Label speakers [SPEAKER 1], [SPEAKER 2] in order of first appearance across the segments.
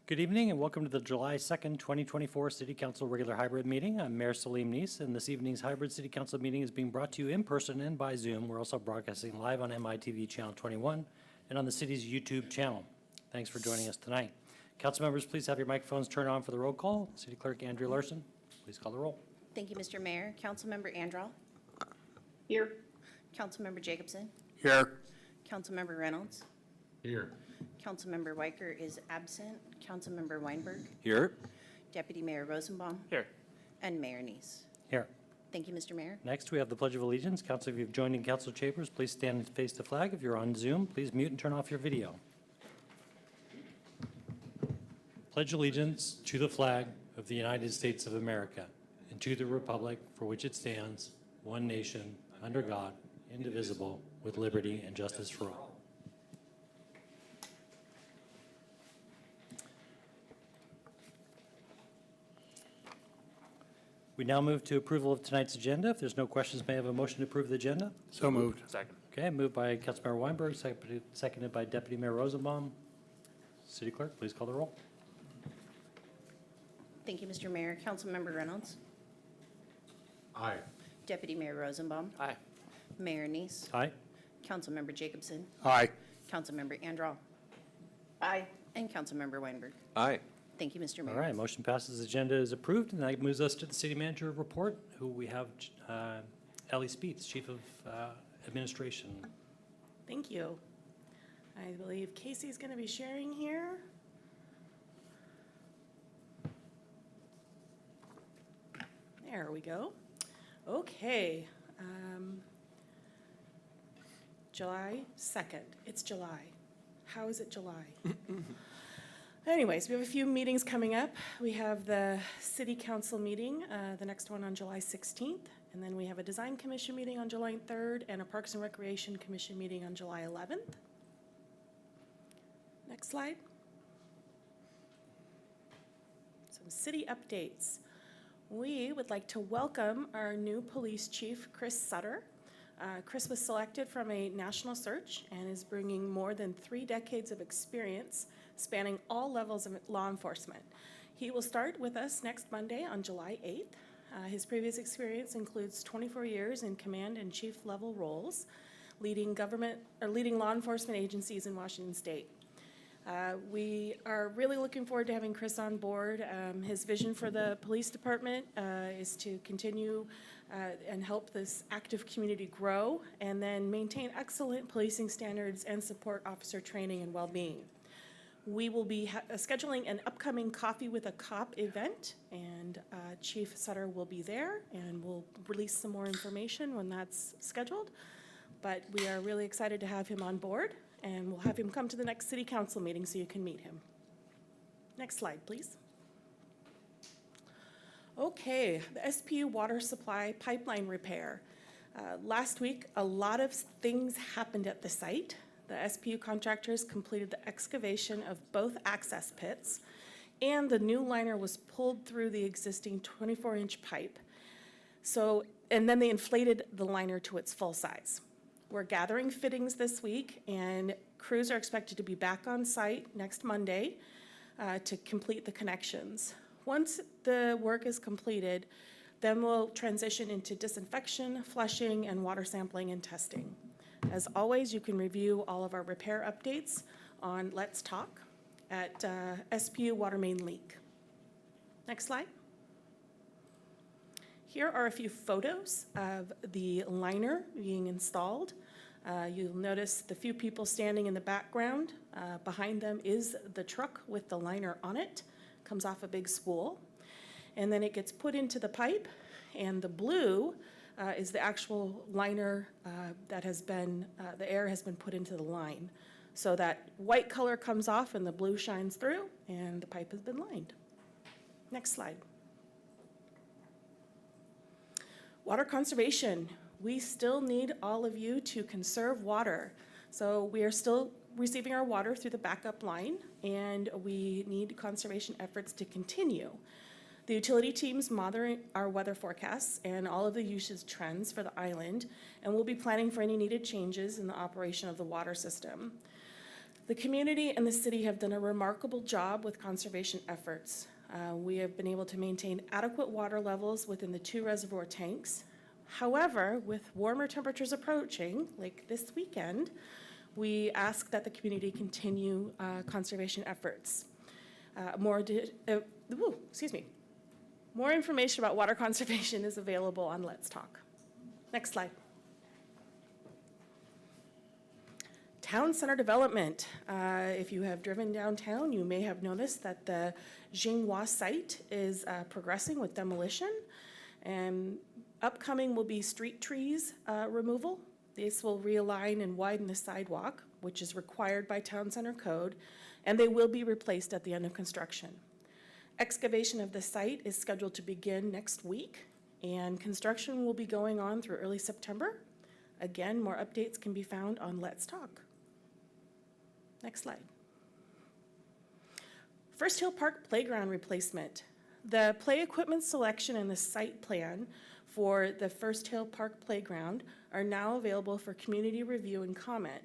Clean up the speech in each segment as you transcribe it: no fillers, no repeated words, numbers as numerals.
[SPEAKER 1] Good evening and welcome to the July 2nd, 2024 City Council regular hybrid meeting. I'm Mayor Salim Neese, and this evening's hybrid City Council meeting is being brought to you in person and by Zoom. We're also broadcasting live on MITV Channel 21 and on the city's YouTube channel. Thanks for joining us tonight. Council members, please have your microphones turned on for the roll call. City Clerk Andrea Larson, please call the roll.
[SPEAKER 2] Thank you, Mr. Mayor. Councilmember Andral.
[SPEAKER 3] Here.
[SPEAKER 2] Councilmember Jacobson.
[SPEAKER 3] Here.
[SPEAKER 2] Councilmember Reynolds.
[SPEAKER 3] Here.
[SPEAKER 2] Councilmember Weicker is absent. Councilmember Weinberg.
[SPEAKER 3] Here.
[SPEAKER 2] Deputy Mayor Rosenbaum.
[SPEAKER 3] Here.
[SPEAKER 2] And Mayor Neese.
[SPEAKER 1] Here.
[SPEAKER 2] Thank you, Mr. Mayor.
[SPEAKER 1] Next, we have the Pledge of Allegiance. Council, if you've joined in council chambers, please stand and face the flag. If you're on Zoom, please mute and turn off your video. Pledge allegiance to the flag of the United States of America and to the republic for which it stands, one nation, under God, indivisible, with liberty and justice for all. We now move to approval of tonight's agenda. If there's no questions, may I have a motion to approve the agenda?
[SPEAKER 3] So moved. Second.
[SPEAKER 1] Okay, moved by Councilmember Weinberg, seconded by Deputy Mayor Rosenbaum. City Clerk, please call the roll.
[SPEAKER 2] Thank you, Mr. Mayor. Councilmember Reynolds.
[SPEAKER 3] Aye.
[SPEAKER 2] Deputy Mayor Rosenbaum.
[SPEAKER 3] Aye.
[SPEAKER 2] Mayor Neese.
[SPEAKER 1] Aye.
[SPEAKER 2] Councilmember Jacobson.
[SPEAKER 3] Aye.
[SPEAKER 2] Councilmember Andral.
[SPEAKER 3] Aye.
[SPEAKER 2] And Councilmember Weinberg.
[SPEAKER 3] Aye.
[SPEAKER 2] Thank you, Mr. Mayor.
[SPEAKER 1] All right, motion passes. Agenda is approved, and that moves us to the city manager report, who we have Ellie Speets, Chief of Administration.
[SPEAKER 4] Thank you. I believe Casey's going to be sharing here. There we go. Okay. July 2nd. It's July. How is it July? Anyways, we have a few meetings coming up. We have the City Council meeting, the next one on July 16th, and then we have a Design Commission meeting on July 3rd and a Parks and Recreation Commission meeting on July 11th. Next slide. Some city updates. We would like to welcome our new police chief, Chris Sutter. Chris was selected from a national search and is bringing more than 3 decades of experience spanning all levels of law enforcement. He will start with us next Monday on July 8th. His previous experience includes 24 years in command and chief level roles, leading law enforcement agencies in Washington State. We are really looking forward to having Chris on board. His vision for the police department is to continue and help this active community grow and then maintain excellent policing standards and support officer training and well-being. We will be scheduling an upcoming Coffee with a Cop event, and Chief Sutter will be there, and we'll release some more information when that's scheduled. But we are really excited to have him on board, and we'll have him come to the next City Council meeting so you can meet him. Next slide, please. Okay, the SPU water supply pipeline repair. Last week, a lot of things happened at the site. The SPU contractors completed the excavation of both access pits, and the new liner was pulled through the existing 24-inch pipe. And then they inflated the liner to its full size. We're gathering fittings this week, and crews are expected to be back on site next Monday to complete the connections. Once the work is completed, then we'll transition into disinfection, flushing, and water sampling and testing. As always, you can review all of our repair updates on Let's Talk at SPU Water Main Leak. Next slide. Here are a few photos of the liner being installed. You'll notice the few people standing in the background. Behind them is the truck with the liner on it. Comes off a big spool. And then it gets put into the pipe, and the blue is the actual liner that has been, the air has been put into the line. So that white color comes off and the blue shines through, and the pipe has been lined. Next slide. Water conservation. We still need all of you to conserve water. So we are still receiving our water through the backup line, and we need conservation efforts to continue. The utility teams monitor our weather forecasts and all of the usage trends for the island, and we'll be planning for any needed changes in the operation of the water system. The community and the city have done a remarkable job with conservation efforts. We have been able to maintain adequate water levels within the 2 reservoir tanks. However, with warmer temperatures approaching, like this weekend, we ask that the community continue conservation efforts. More information about water conservation is available on Let's Talk. Next slide. Town center development. If you have driven downtown, you may have noticed that the Jinghua site is progressing with demolition. And upcoming will be street trees removal. This will realign and widen the sidewalk, which is required by town center code, and they will be replaced at the end of construction. Excavation of the site is scheduled to begin next week, and construction will be going on through early September. Again, more updates can be found on Let's Talk. Next slide. First Hill Park Playground replacement. The play equipment selection and the site plan for the First Hill Park Playground are now available for community review and comment.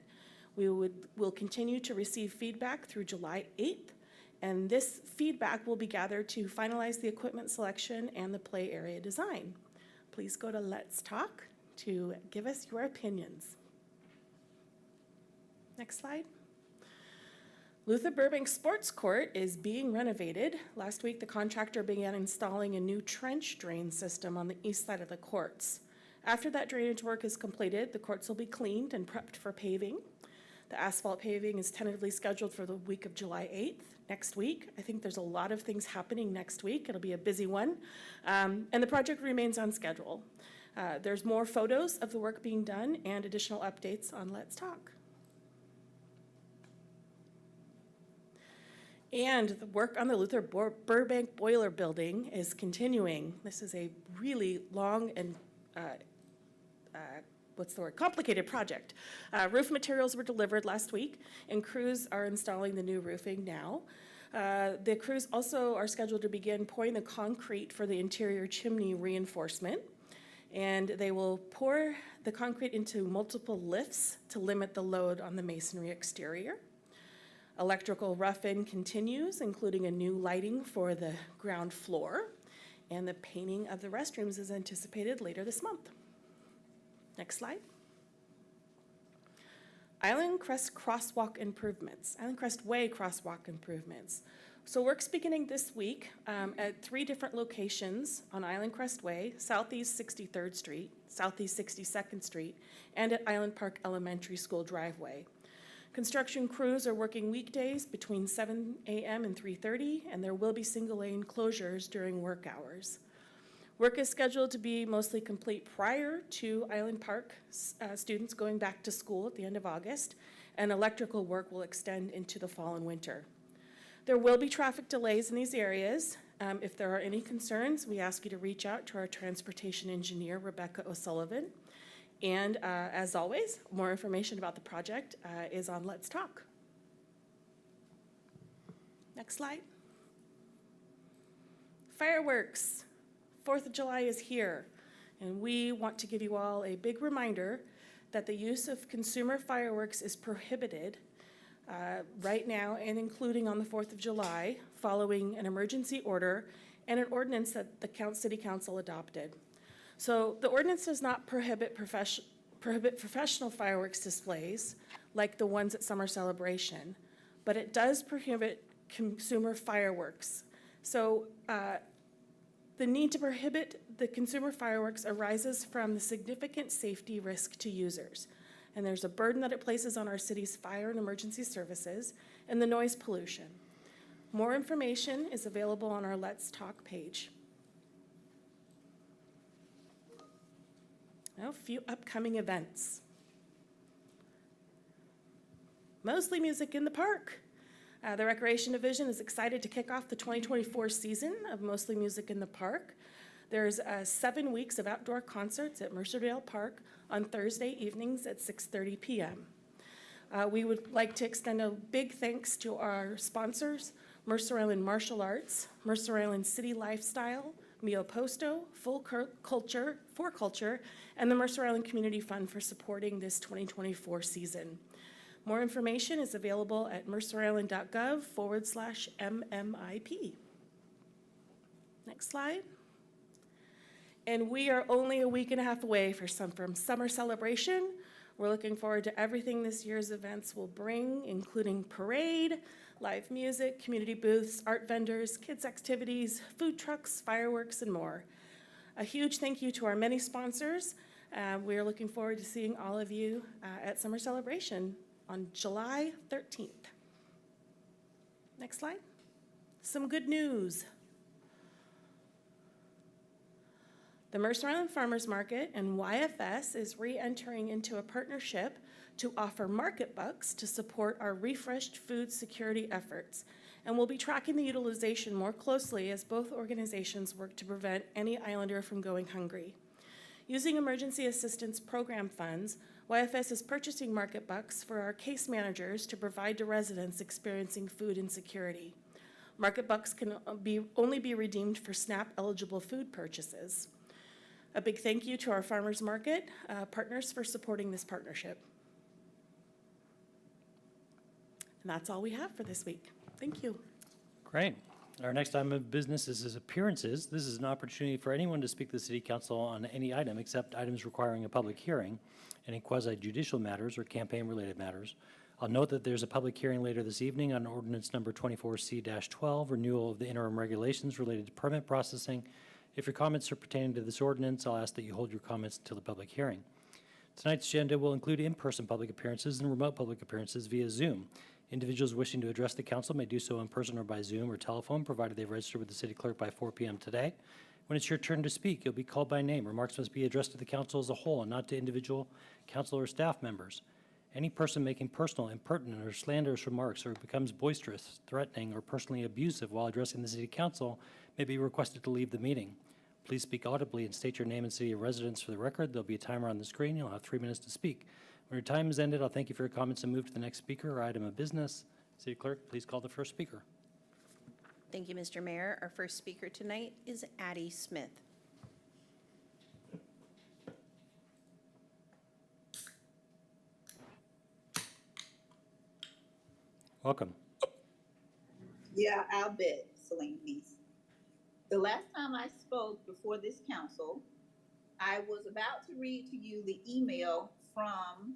[SPEAKER 4] We will continue to receive feedback through July 8th, and this feedback will be gathered to finalize the equipment selection and the play area design. Please go to Let's Talk to give us your opinions. Next slide. Luther Burbank Sports Court is being renovated. Last week, the contractor began installing a new trench drain system on the east side of the courts. After that drainage work is completed, the courts will be cleaned and prepped for paving. The asphalt paving is tentatively scheduled for the week of July 8th, next week. I think there's a lot of things happening next week. It'll be a busy one. And the project remains on schedule. There's more photos of the work being done and additional updates on Let's Talk. And the work on the Luther Burbank Boiler Building is continuing. This is a really long and complicated project. Roof materials were delivered last week, and crews are installing the new roofing now. The crews also are scheduled to begin pouring the concrete for the interior chimney reinforcement, and they will pour the concrete into multiple lifts to limit the load on the masonry exterior. Electrical rough-in continues, including a new lighting for the ground floor, and the painting of the restrooms is anticipated later this month. Next slide. Island Crest Crosswalk improvements, Island Crest Way crosswalk improvements. So work's beginning this week at 3 different locations on Island Crest Way, Southeast 63rd Street, Southeast 62nd Street, and at Island Park Elementary School driveway. Construction crews are working weekdays between 7 a.m. and 3:30, and there will be single-lane closures during work hours. Work is scheduled to be mostly complete prior to Island Park students going back to school at the end of August, and electrical work will extend into the fall and winter. There will be traffic delays in these areas. If there are any concerns, we ask you to reach out to our transportation engineer, Rebecca O'Sullivan. And as always, more information about the project is on Let's Talk. Next slide. Fireworks. 4th of July is here, and we want to give you all a big reminder that the use of consumer fireworks is prohibited right now and including on the 4th of July following an emergency order and an ordinance that the City Council adopted. So the ordinance does not prohibit professional fireworks displays like the ones at Summer Celebration, but it does prohibit consumer fireworks. So the need to prohibit the consumer fireworks arises from the significant safety risk to users. And there's a burden that it places on our city's fire and emergency services and the noise pollution. More information is available on our Let's Talk page. Now, a few upcoming events. Mostly Music in the Park. The Recreation Division is excited to kick off the 2024 season of Mostly Music in the Park. There's 7 weeks of outdoor concerts at Mercerdale Park on Thursday evenings at 6:30 p.m. We would like to extend a big thanks to our sponsors, Mercer Island Martial Arts, Mercer Island City Lifestyle, Mio Posto, For Culture, and the Mercer Island Community Fund for supporting this 2024 season. More information is available at mercerisland.gov/MMIP. Next slide. And we are only a week and a half away from summer celebration. We're looking forward to everything this year's events will bring, including parade, live music, community booths, art vendors, kids' activities, food trucks, fireworks, and more. A huge thank you to our many sponsors. We are looking forward to seeing all of you at Summer Celebration on July 13th. Next slide. Some good news. The Mercer Island Farmers Market and YFS is re-entering into a partnership to offer market bucks to support our refreshed food security efforts. And we'll be tracking the utilization more closely as both organizations work to prevent any islander from going hungry. Using emergency assistance program funds, YFS is purchasing market bucks for our case managers to provide to residents experiencing food insecurity. Market bucks can only be redeemed for SNAP-eligible food purchases. A big thank you to our farmers market partners for supporting this partnership. And that's all we have for this week. Thank you.
[SPEAKER 1] Great. Our next item of business is appearances. This is an opportunity for anyone to speak to the City Council on any item except items requiring a public hearing, any quasi-judicial matters or campaign-related matters. I'll note that there's a public hearing later this evening on ordinance number 24C-12, renewal of the interim regulations related to permit processing. If your comments are pertaining to this ordinance, I'll ask that you hold your comments until the public hearing. Tonight's agenda will include in-person public appearances and remote public appearances via Zoom. Individuals wishing to address the council may do so in person or by Zoom or telephone, provided they register with the city clerk by 4 p.m. today. When it's your turn to speak, you'll be called by name. Remarks must be addressed to the council as a whole and not to individual council or staff members. Any person making personal, impertinent, or slanderous remarks or becomes boisterous, threatening, or personally abusive while addressing the city council may be requested to leave the meeting. Please speak audibly and state your name and city of residence for the record. There'll be a timer on the screen. You'll have 3 minutes to speak. When your time is ended, I'll thank you for your comments and move to the next speaker or item of business. City Clerk, please call the first speaker.
[SPEAKER 2] Thank you, Mr. Mayor. Our first speaker tonight is Addie Smith.
[SPEAKER 1] Welcome.
[SPEAKER 5] Yeah, I'll bet, Celine Peace. The last time I spoke before this council, I was about to read to you the email from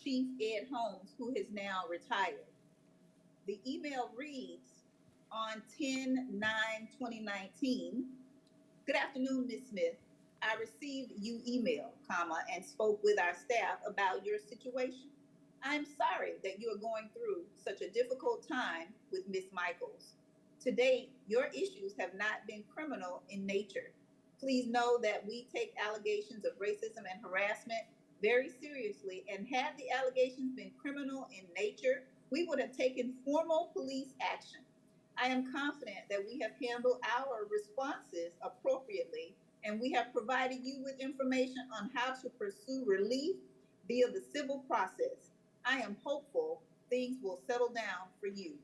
[SPEAKER 5] Chief Ed Holmes, who has now retired. The email reads on 10/9/2019, "Good afternoon, Ms. Smith. I received your email, and spoke with our staff about your situation. I'm sorry that you are going through such a difficult time with Ms. Michaels. To date, your issues have not been criminal in nature. Please know that we take allegations of racism and harassment very seriously, and had the allegations been criminal in nature, we would have taken formal police action. I am confident that we have handled our responses appropriately, and we have provided you with information on how to pursue relief via the civil process. I am hopeful things will settle down for you.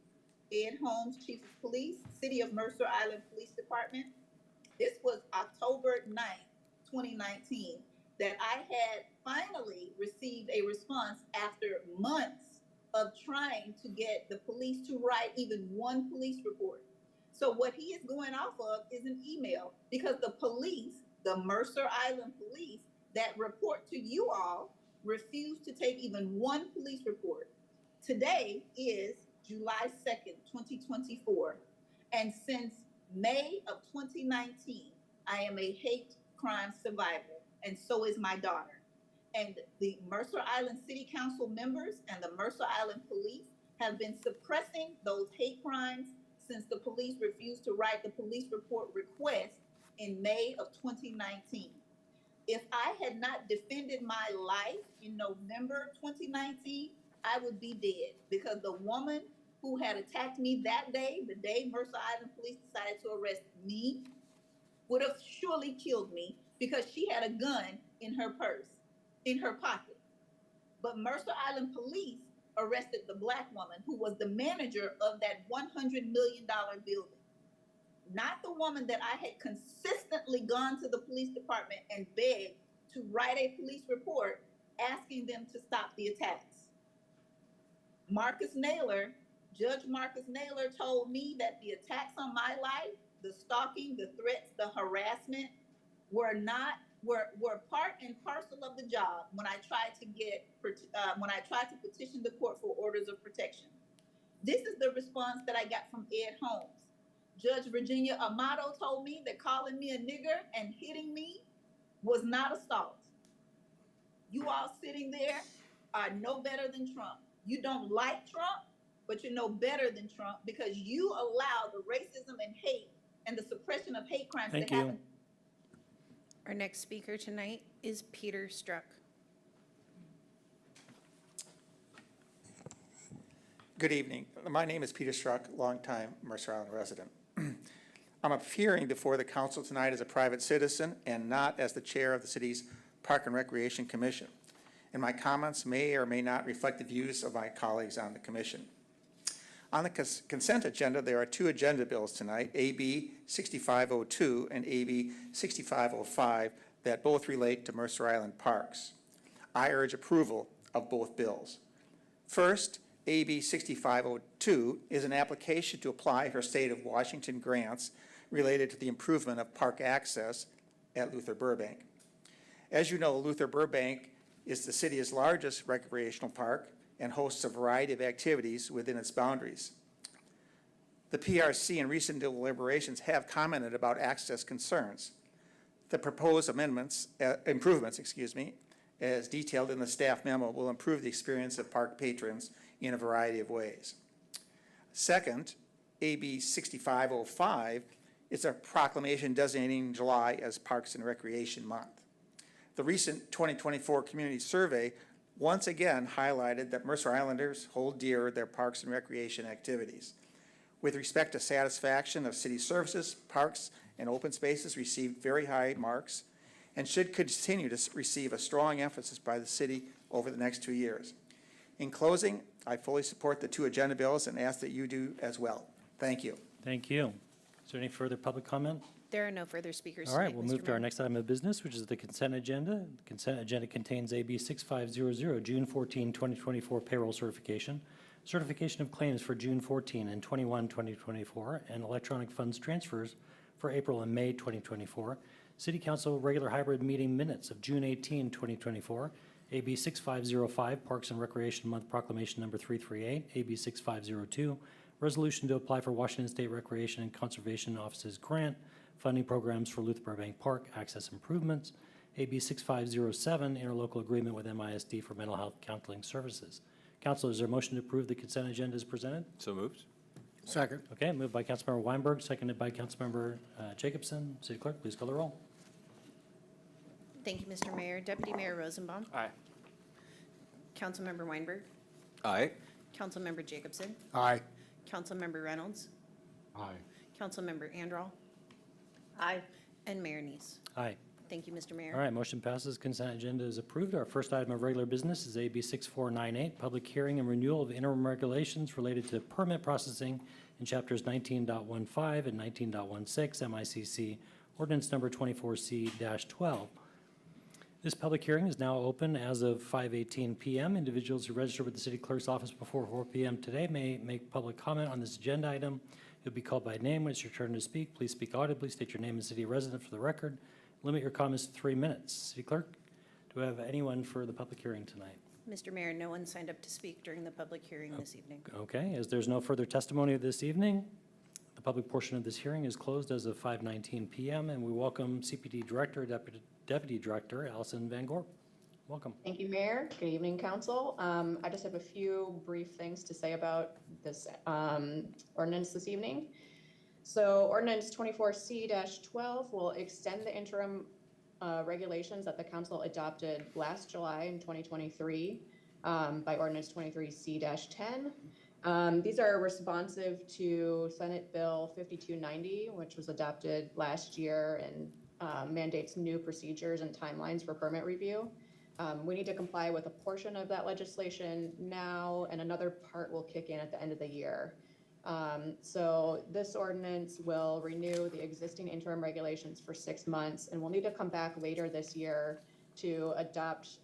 [SPEAKER 5] Ed Holmes, Chief of Police, City of Mercer Island Police Department." This was October 9th, 2019, that I had finally received a response after months of trying to get the police to write even one police report. So what he is going off of is an email, because the police, the Mercer Island Police that report to you all, refused to take even one police report. Today is July 2nd, 2024. And since May of 2019, I am a hate crime survivor, and so is my daughter. And the Mercer Island City Council members and the Mercer Island Police have been suppressing those hate crimes since the police refused to write the police report request in May of 2019. If I had not defended my life in November 2019, I would be dead, because the woman who had attacked me that day, the day Mercer Island Police decided to arrest me, would have surely killed me, because she had a gun in her purse, in her pocket. But Mercer Island Police arrested the Black woman who was the manager of that $100 million building. Not the woman that I had consistently gone to the police department and begged to write a police report asking them to stop the attacks. Judge Marcus Naylor told me that the attacks on my life, the stalking, the threats, the harassment were not were part and parcel of the job when I tried to petition the court for orders of protection. This is the response that I got from Ed Holmes. Judge Virginia Amato told me that calling me a nigger and hitting me was not assault. You all sitting there are no better than Trump. You don't like Trump, but you're no better than Trump because you allow the racism and hate and the suppression of hate crimes
[SPEAKER 1] Thank
[SPEAKER 5] to happen.
[SPEAKER 2] Our next speaker tonight is Peter Struck.
[SPEAKER 6] Good evening. My name is Peter Struck, longtime Mercer Island resident. I'm appearing before the council tonight as a private citizen and not as the chair of the city's Park and Recreation Commission. And my comments may or may not reflect the views of my colleagues on the commission. On the consent agenda, there are two agenda bills tonight, AB 6502 and AB 6505, that both relate to Mercer Island parks. I urge approval of both bills. First, AB 6502 is an application to apply for state of Washington grants related to the improvement of park access at Luther Burbank. As you know, Luther Burbank is the city's largest recreational park and hosts a variety of activities within its boundaries. The PRC in recent deliberations have commented about access concerns. The proposed improvements, as detailed in the staff memo, will improve the experience of park patrons in a variety of ways. Second, AB 6505 is a proclamation designating July as Parks and Recreation Month. The recent 2024 community survey once again highlighted that Mercer Islanders hold dear their parks and recreation activities. With respect to satisfaction of city services, parks and open spaces received very high marks and should continue to receive a strong emphasis by the city over the next 2 years. In closing, I fully support the two agenda bills and ask that you do as well. Thank you.
[SPEAKER 1] Thank you. Is there any further public comment?
[SPEAKER 2] There are no further speakers
[SPEAKER 1] All right,
[SPEAKER 2] tonight,
[SPEAKER 1] we'll
[SPEAKER 2] Mr.
[SPEAKER 1] move to our
[SPEAKER 2] Mayor.
[SPEAKER 1] next item of business, which is the consent agenda. The consent agenda contains AB 6500, June 14, 2024 payroll certification, certification of claims for June 14 and 21, 2024, and electronic funds transfers for April and May 2024. City Council regular hybrid meeting minutes of June 18, 2024. AB 6505, Parks and Recreation Month Proclamation Number 338. AB 6502, resolution to apply for Washington State Recreation and Conservation Office's grant funding programs for Luther Burbank Park access improvements. AB 6507, interlocal agreement with MISD for mental health counseling services. Council, is there a motion to approve the consent agenda as presented?
[SPEAKER 3] So moved.
[SPEAKER 7] Second.
[SPEAKER 1] Okay, moved by Councilmember Weinberg, seconded by Councilmember Jacobson. City Clerk, please call the roll.
[SPEAKER 2] Thank you, Mr. Mayor. Deputy Mayor Rosenbaum.
[SPEAKER 3] Aye.
[SPEAKER 2] Councilmember Weinberg.
[SPEAKER 3] Aye.
[SPEAKER 2] Councilmember Jacobson.
[SPEAKER 7] Aye.
[SPEAKER 2] Councilmember Reynolds.
[SPEAKER 3] Aye.
[SPEAKER 2] Councilmember Andral.
[SPEAKER 3] Aye.
[SPEAKER 2] And Mayor Neese.
[SPEAKER 1] Aye.
[SPEAKER 2] Thank you, Mr. Mayor.
[SPEAKER 1] All right, motion passes. Consent agenda is approved. Our first item of regular business is AB 6498, public hearing and renewal of interim regulations related to permit processing in chapters 19.15 and 19.16 MICC, ordinance number 24C-12. This public hearing is now open as of 5:18 p.m. Individuals who register with the city clerk's office before 4 p.m. today may make public comment on this agenda item. You'll be called by name when it's your turn to speak. Please speak audibly, state your name and city resident for the record. Limit your comments to 3 minutes. City Clerk, do we have anyone for the public hearing tonight?
[SPEAKER 2] Mr. Mayor, no one signed up to speak during the public hearing this evening.
[SPEAKER 1] Okay, as there's no further testimony this evening, the public portion of this hearing is closed as of 5:19 p.m. and we welcome CPD Director, Deputy Director Allison Van Gorp. Welcome.
[SPEAKER 8] Thank you, Mayor. Good evening, Council. I just have a few brief things to say about this ordinance this evening. So ordinance 24C-12 will extend the interim regulations that the Council adopted last July in 2023 by ordinance 23C-10. These are responsive to Senate Bill 5290, which was adopted last year and mandates new procedures and timelines for permit review. We need to comply with a portion of that legislation now, and another part will kick in at the end of the year. So this ordinance will renew the existing interim regulations for 6 months, and we'll need to come back later this year to adopt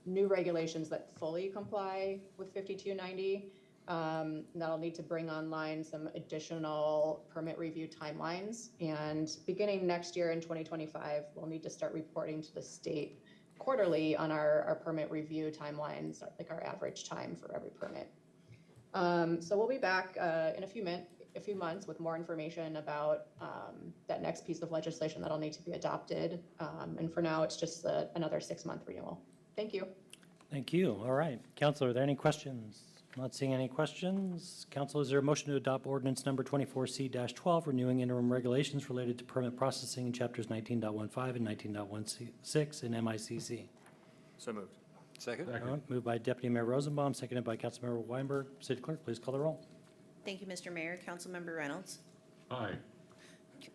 [SPEAKER 8] new regulations that fully comply with 5290. That'll need to bring online some additional permit review timelines. And beginning next year in 2025, we'll need to start reporting to the state quarterly on our permit review timelines, like our average time for every permit. So we'll be back in a few months with more information about that next piece of legislation that'll need to be adopted. And for now, it's just another 6-month renewal. Thank you.
[SPEAKER 1] Thank you. All right. Council, are there any questions? Not seeing any questions. Council, is there a motion to adopt ordinance number 24C-12, renewing interim regulations related to permit processing in chapters 19.15 and 19.16 in MICC?
[SPEAKER 3] So moved. Second?
[SPEAKER 1] All right, moved by Deputy Mayor Rosenbaum, seconded by Councilmember Weinberg. City Clerk, please call the roll.
[SPEAKER 2] Thank you, Mr. Mayor. Councilmember Reynolds.
[SPEAKER 3] Aye.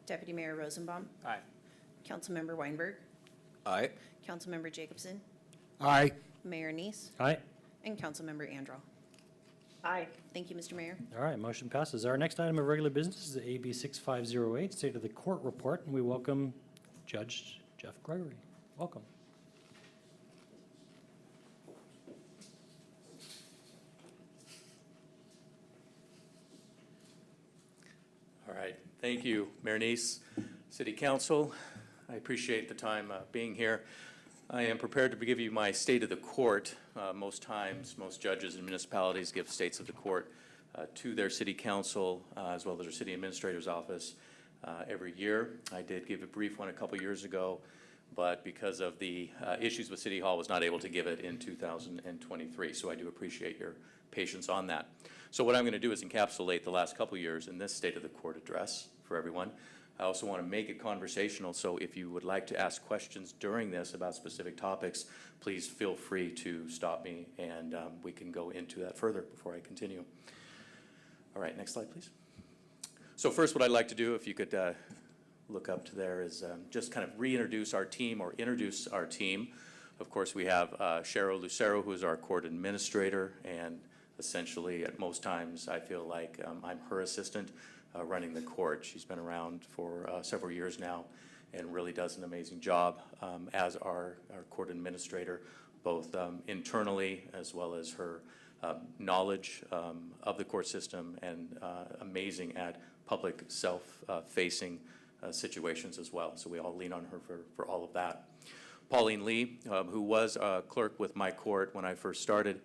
[SPEAKER 2] Deputy Mayor Rosenbaum.
[SPEAKER 3] Aye.
[SPEAKER 2] Councilmember Weinberg.
[SPEAKER 3] Aye.
[SPEAKER 2] Councilmember Jacobson.
[SPEAKER 3] Aye.
[SPEAKER 2] Mayor Neese.
[SPEAKER 1] Aye.
[SPEAKER 2] And Councilmember Andral.
[SPEAKER 3] Aye.
[SPEAKER 2] Thank you, Mr. Mayor.
[SPEAKER 1] All right, motion passes. Our next item of regular business is AB 6508, State of the Court Report, and we welcome Judge Jeff Gregory. Welcome.
[SPEAKER 7] All right, thank you, Mayor Neese, City Council. I appreciate the time being here. I am prepared to give you my state of the court. Most times, most judges and municipalities give states of the court to their city council as well as their city administrator's office every year. I did give a brief one a couple years ago, but because of the issues with City Hall, was not able to give it in 2023. So I do appreciate your patience on that. So what I'm going to do is encapsulate the last couple years in this state of the court address for everyone. I also want to make it conversational, so if you would like to ask questions during this about specific topics, please feel free to stop me and we can go into that further before I continue. All right, next slide, please. So first, what I'd like to do, if you could look up to there, is just kind of reintroduce our team or introduce our team. Of course, we have Cheryl Lucero, who is our court administrator, and essentially at most times I feel like I'm her assistant running the court. She's been around for several years now and really does an amazing job as our court administrator, both internally as well as her knowledge of the court system and amazing at public self-facing situations as well. So we all lean on her for all of that. Pauline Lee, who was a clerk with my court when I first started,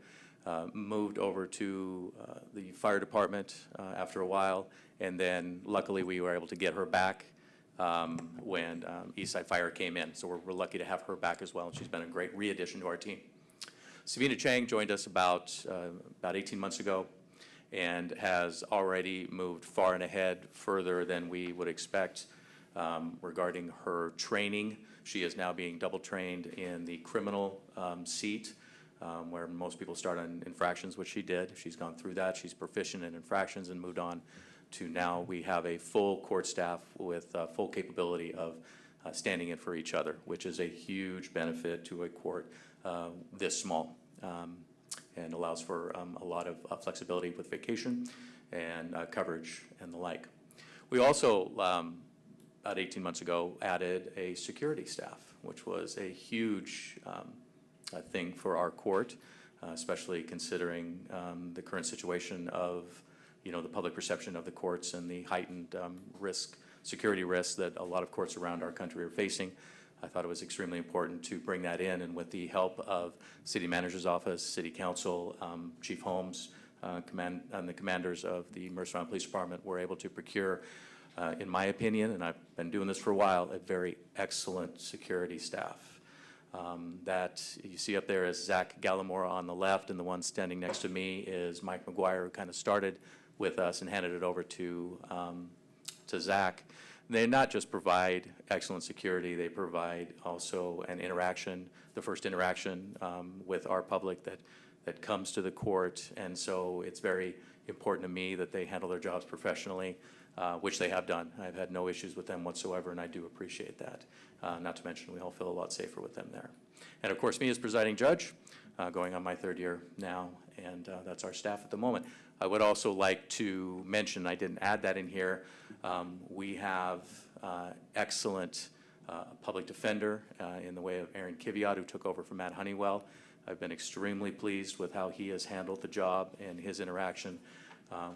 [SPEAKER 7] moved over to the fire department after a while, and then luckily we were able to get her back when Eastside Fire came in. So we're lucky to have her back as well, and she's been a great re-addition to our team. Savina Chang joined us about 18 months ago and has already moved far and ahead, further than we would expect regarding her training. She is now being double trained in the criminal seat, where most people start on infractions, which she did. She's gone through that. She's proficient in infractions and moved on to now we have a full court staff with full capability of standing in for each other, which is a huge benefit to a court this small, and allows for a lot of flexibility with vacation and coverage and the like. We also, about 18 months ago, added a security staff, which was a huge thing for our court, especially considering the current situation of, the public perception of the courts and the heightened security risks that a lot of courts around our country are facing. I thought it was extremely important to bring that in, and with the help of City Manager's Office, City Council, Chief Holmes, and the commanders of the Mercer Police Department were able to procure, in my opinion, and I've been doing this for a while, a very excellent security staff. That you see up there is Zach Gallimore on the left, and the one standing next to me is Mike McGuire, who kind of started with us and handed it over to Zach. They not just provide excellent security, they provide also an interaction, the first interaction with our public that comes to the court, and so it's very important to me that they handle their jobs professionally, which they have done. I've had no issues with them whatsoever, and I do appreciate that. Not to mention, we all feel a lot safer with them there. And of course, me as presiding judge, going on my 3rd year now, and that's our staff at the moment. I would also like to mention, I didn't add that in here, we have excellent public defender in the way of Aaron Kiviat, who took over from Matt Honeywell. I've been extremely pleased with how he has handled the job and his interaction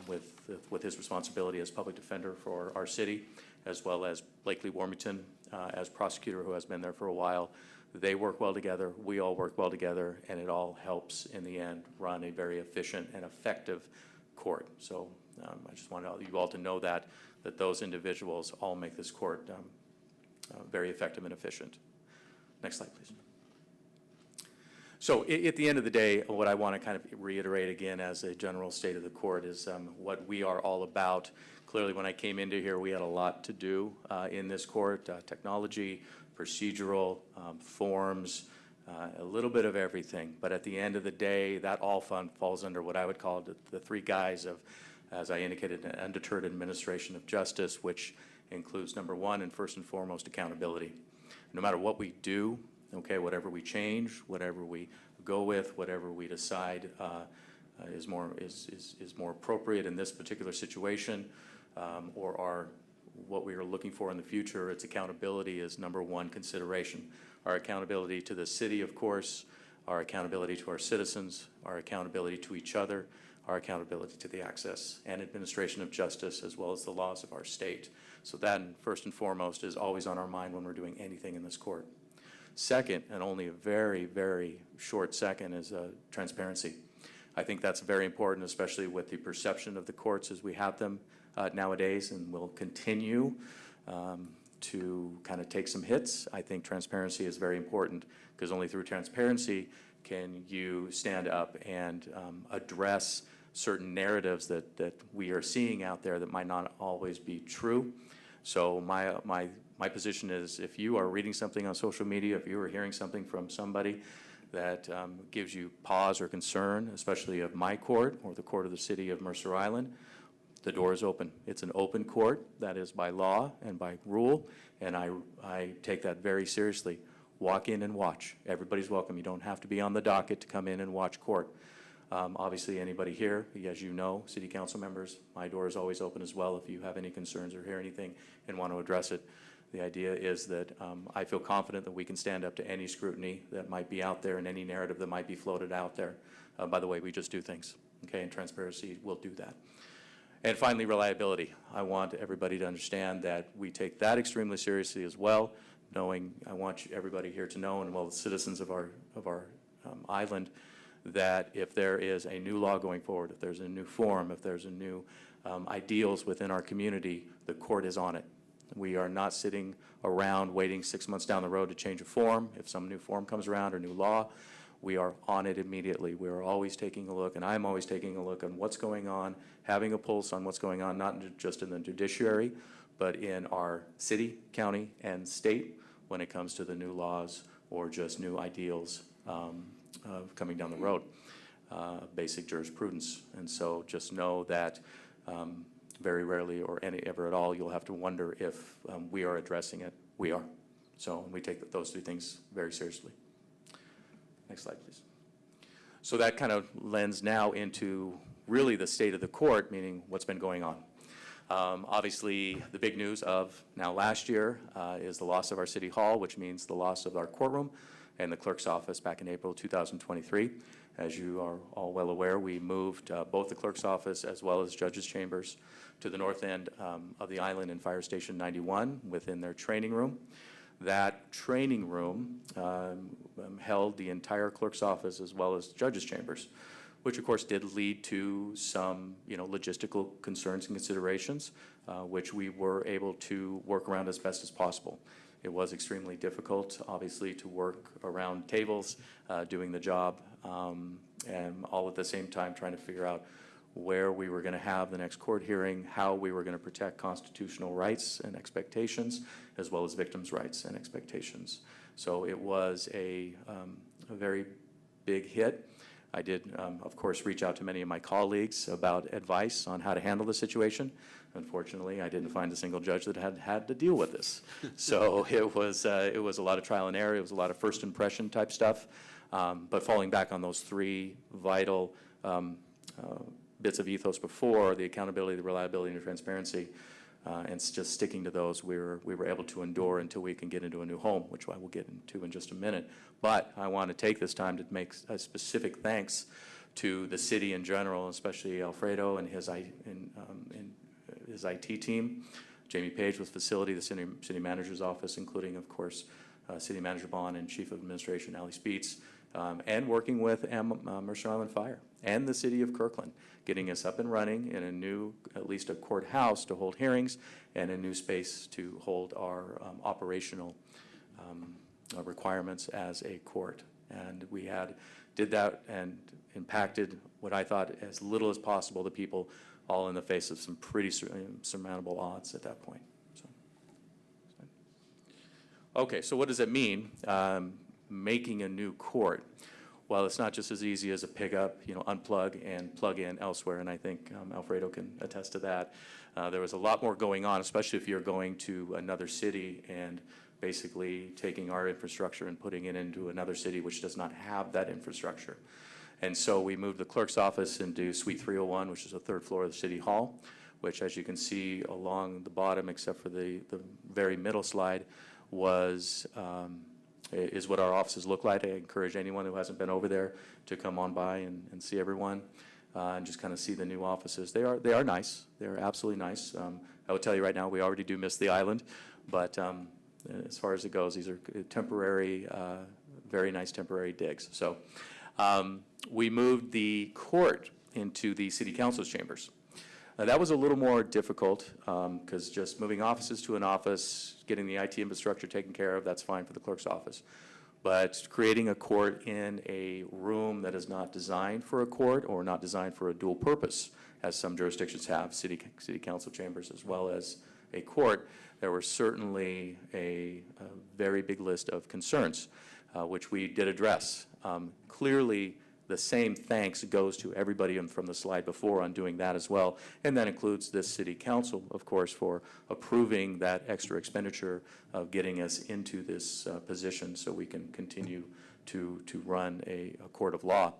[SPEAKER 7] with his responsibility as public defender for our city, as well as Blakely Warmington as prosecutor, who has been there for a while. They work well together, we all work well together, and it all helps in the end run a very efficient and effective court. So I just want you all to know that those individuals all make this court very effective and efficient. Next slide, please. So at the end of the day, what I want to kind of reiterate again as a general state of the court is what we are all about. Clearly, when I came into here, we had a lot to do in this court, technology, procedural, forms, a little bit of everything. But at the end of the day, that all falls under what I would call the three guys of, as I indicated, an undeterred administration of justice, which includes, number one, and first and foremost, accountability. No matter what we do, okay, whatever we change, whatever we go with, whatever we decide is more appropriate in this particular situation, or what we are looking for in the future, its accountability is number one consideration. Our accountability to the city, of course, our accountability to our citizens, our accountability to each other, our accountability to the access and administration of justice, as well as the laws of our state. So that, first and foremost, is always on our mind when we're doing anything in this court. Second, and only a very, very short second, is transparency. I think that's very important, especially with the perception of the courts as we have them nowadays, and will continue to kind of take some hits. I think transparency is very important, because only through transparency can you stand up and address certain narratives that we are seeing out there that might not always be true. So my position is, if you are reading something on social media, if you are hearing something from somebody that gives you pause or concern, especially of my court or the court of the city of Mercer Island, the door is open. It's an open court. That is by law and by rule, and I take that very seriously. Walk in and watch. Everybody's welcome. You don't have to be on the docket to come in and watch court. Obviously, anybody here, as you know, city council members, my door is always open as well if you have any concerns or hear anything and want to address it. The idea is that I feel confident that we can stand up to any scrutiny that might be out there and any narrative that might be floated out there. By the way, we just do things, okay, and transparency will do that. And finally, reliability. I want everybody to understand that we take that extremely seriously as well, knowing, I want everybody here to know, and well, the citizens of our island, that if there is a new law going forward, if there's a new form, if there's a new ideals within our community, the court is on it. We are not sitting around waiting 6 months down the road to change a form. If some new form comes around or new law, we are on it immediately. We are always taking a look, and I'm always taking a look on what's going on, having a pulse on what's going on, not just in the judiciary, but in our city, county, and state when it comes to the new laws or just new ideals coming down the road, basic jurisprudence. And so just know that very rarely or ever at all, you'll have to wonder if we are addressing it. We are. So we take those two things very seriously. Next slide, please. So that kind of lends now into really the state of the court, meaning what's been going on. Obviously, the big news of now last year is the loss of our city hall, which means the loss of our courtroom and the clerk's office back in April 2023. As you are all well aware, we moved both the clerk's office as well as judges' chambers to the north end of the island in Fire Station 91 within their training room. That training room held the entire clerk's office as well as judges' chambers, which of course did lead to some logistical concerns and considerations, which we were able to work around as best as possible. It was extremely difficult, obviously, to work around tables, doing the job, and all at the same time trying to figure out where we were going to have the next court hearing, how we were going to protect constitutional rights and expectations, as well as victims' rights and expectations. So it was a very big hit. I did, of course, reach out to many of my colleagues about advice on how to handle the situation. Unfortunately, I didn't find a single judge that had to deal with this. So it was a lot of trial and error. It was a lot of first impression type stuff. But falling back on those three vital bits of ethos before, the accountability, the reliability, and the transparency, and just sticking to those, we were able to endure until we can get into a new home, which I will get into in just a minute. But I want to take this time to make a specific thanks to the city in general, especially Alfredo and his IT team, Jamie Page with facility, the city manager's office, including, of course, City Manager Bond and Chief of Administration Ali Speets, and working with Mercer Island Fire and the city of Kirkland, getting us up and running in a new, at least a courthouse to hold hearings, and a new space to hold our operational requirements as a court. And we did that and impacted what I thought as little as possible the people, all in the face of some pretty surmountable odds at that point. Okay, so what does it mean, making a new court? Well, it's not just as easy as a pick up, unplug and plug in elsewhere, and I think Alfredo can attest to that. There was a lot more going on, especially if you're going to another city and basically taking our infrastructure and putting it into another city which does not have that infrastructure. And so we moved the clerk's office into Suite 301, which is the third floor of the City Hall, which, as you can see along the bottom, except for the very middle slide, is what our offices look like. I encourage anyone who hasn't been over there to come on by and see everyone and just kind of see the new offices. They are nice. They are absolutely nice. I will tell you right now, we already do miss the island, but as far as it goes, these are temporary, very nice temporary digs. So we moved the court into the City Council's chambers. Now, that was a little more difficult because just moving offices to an office, getting the IT infrastructure taken care of, that's fine for the clerk's office. But creating a court in a room that is not designed for a court or not designed for a dual purpose, as some jurisdictions have, city council chambers as well as a court, there were certainly a very big list of concerns, which we did address. Clearly, the same thanks goes to everybody from the slide before on doing that as well, and that includes this city council, of course, for approving that extra expenditure of getting us into this position so we can continue to run a court of law.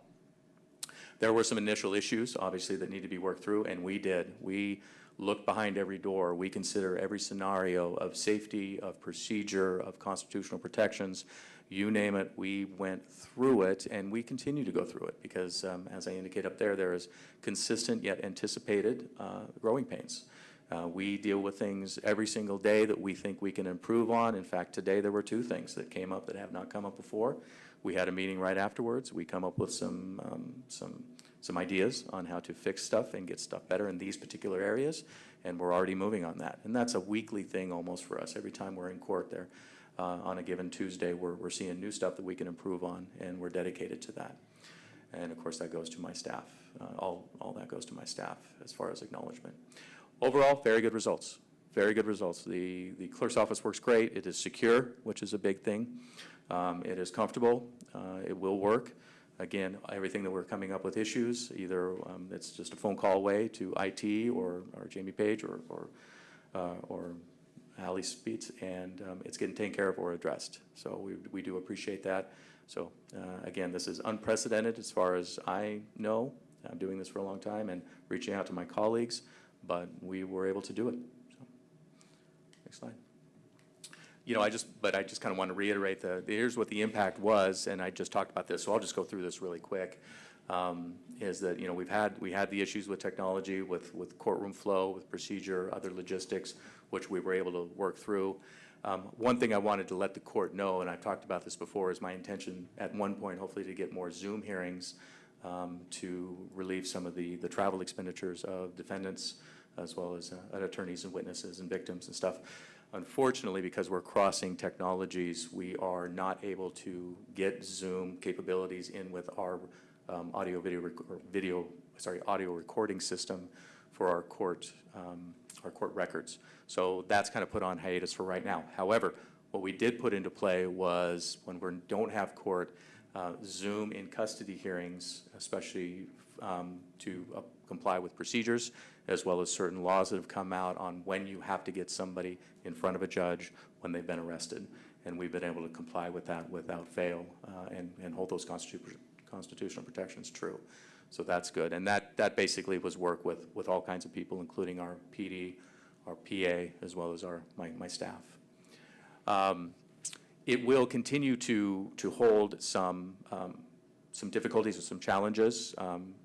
[SPEAKER 7] There were some initial issues, obviously, that need to be worked through, and we did. We looked behind every door. We consider every scenario of safety, of procedure, of constitutional protections. You name it, we went through it, and we continue to go through it because, as I indicate up there, there is consistent yet anticipated growing pains. We deal with things every single day that we think we can improve on. In fact, today there were 2 things that came up that have not come up before. We had a meeting right afterwards. We come up with some ideas on how to fix stuff and get stuff better in these particular areas, and we're already moving on that. And that's a weekly thing almost for us. Every time we're in court there, on a given Tuesday, we're seeing new stuff that we can improve on, and we're dedicated to that. And of course, that goes to my staff. All that goes to my staff as far as acknowledgement. Overall, very good results. Very good results. The clerk's office works great. It is secure, which is a big thing. It is comfortable. It will work. Again, everything that we're coming up with issues, either it's just a phone call away to IT or Jamie Page or Ali Speets, and it's getting taken care of or addressed. So we do appreciate that. So again, this is unprecedented as far as I know. I'm doing this for a long time and reaching out to my colleagues, but we were able to do it. So, next slide. I just kind of want to reiterate here's what the impact was, and I just talked about this, so I'll just go through this really quick. Is that we had the issues with technology, with courtroom flow, with procedure, other logistics, which we were able to work through. One thing I wanted to let the court know, and I've talked about this before, is my intention at one point, hopefully, to get more Zoom hearings to relieve some of the travel expenditures of defendants, as well as attorneys and witnesses and victims and stuff. Unfortunately, because we're crossing technologies, we are not able to get Zoom capabilities in with our audio recording system for our court records. So that's kind of put on hiatus for right now. However, what we did put into play was when we don't have court, Zoom in custody hearings, especially to comply with procedures, as well as certain laws that have come out on when you have to get somebody in front of a judge when they've been arrested. And we've been able to comply with that without fail and hold those constitutional protections true. So that's good. And that basically was work with all kinds of people, including our PD, our PA, as well as my staff. It will continue to hold some difficulties or some challenges.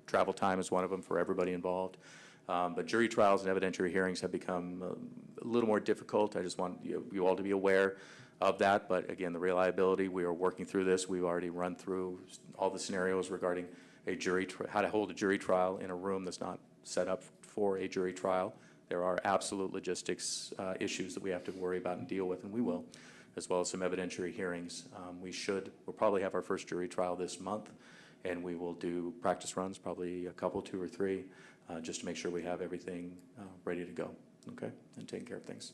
[SPEAKER 7] Travel time is one of them for everybody involved. But jury trials and evidentiary hearings have become a little more difficult. I just want you all to be aware of that. But again, the reliability, we are working through this. We've already run through all the scenarios regarding a how to hold a jury trial in a room that's not set up for a jury trial. There are absolute logistics issues that we have to worry about and deal with, and we will, as well as some evidentiary hearings. We'll probably have our first jury trial this month, and we will do practice runs, probably a couple, 2 or 3, just to make sure we have everything ready to go, okay, and taking care of things.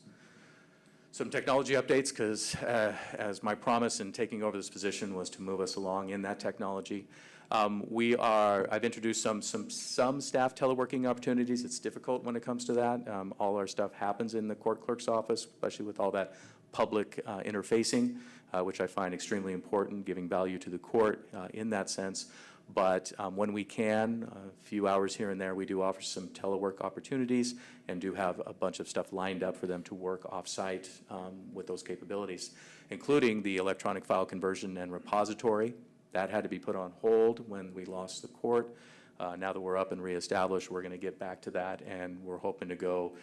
[SPEAKER 7] Some technology updates, because as my promise in taking over this position was to move us along in that technology. I've introduced some staff teleworking opportunities. It's difficult when it comes to that. All our stuff happens in the court clerk's office, especially with all that public interfacing, which I find extremely important, giving value to the court in that sense. But when we can, a few hours here and there, we do offer some telework opportunities and do have a bunch of stuff lined up for them to work off-site with those capabilities, including the electronic file conversion and repository. That had to be put on hold when we lost the court. Now that we're up and reestablished, we're going to get back to that, and we're hoping to go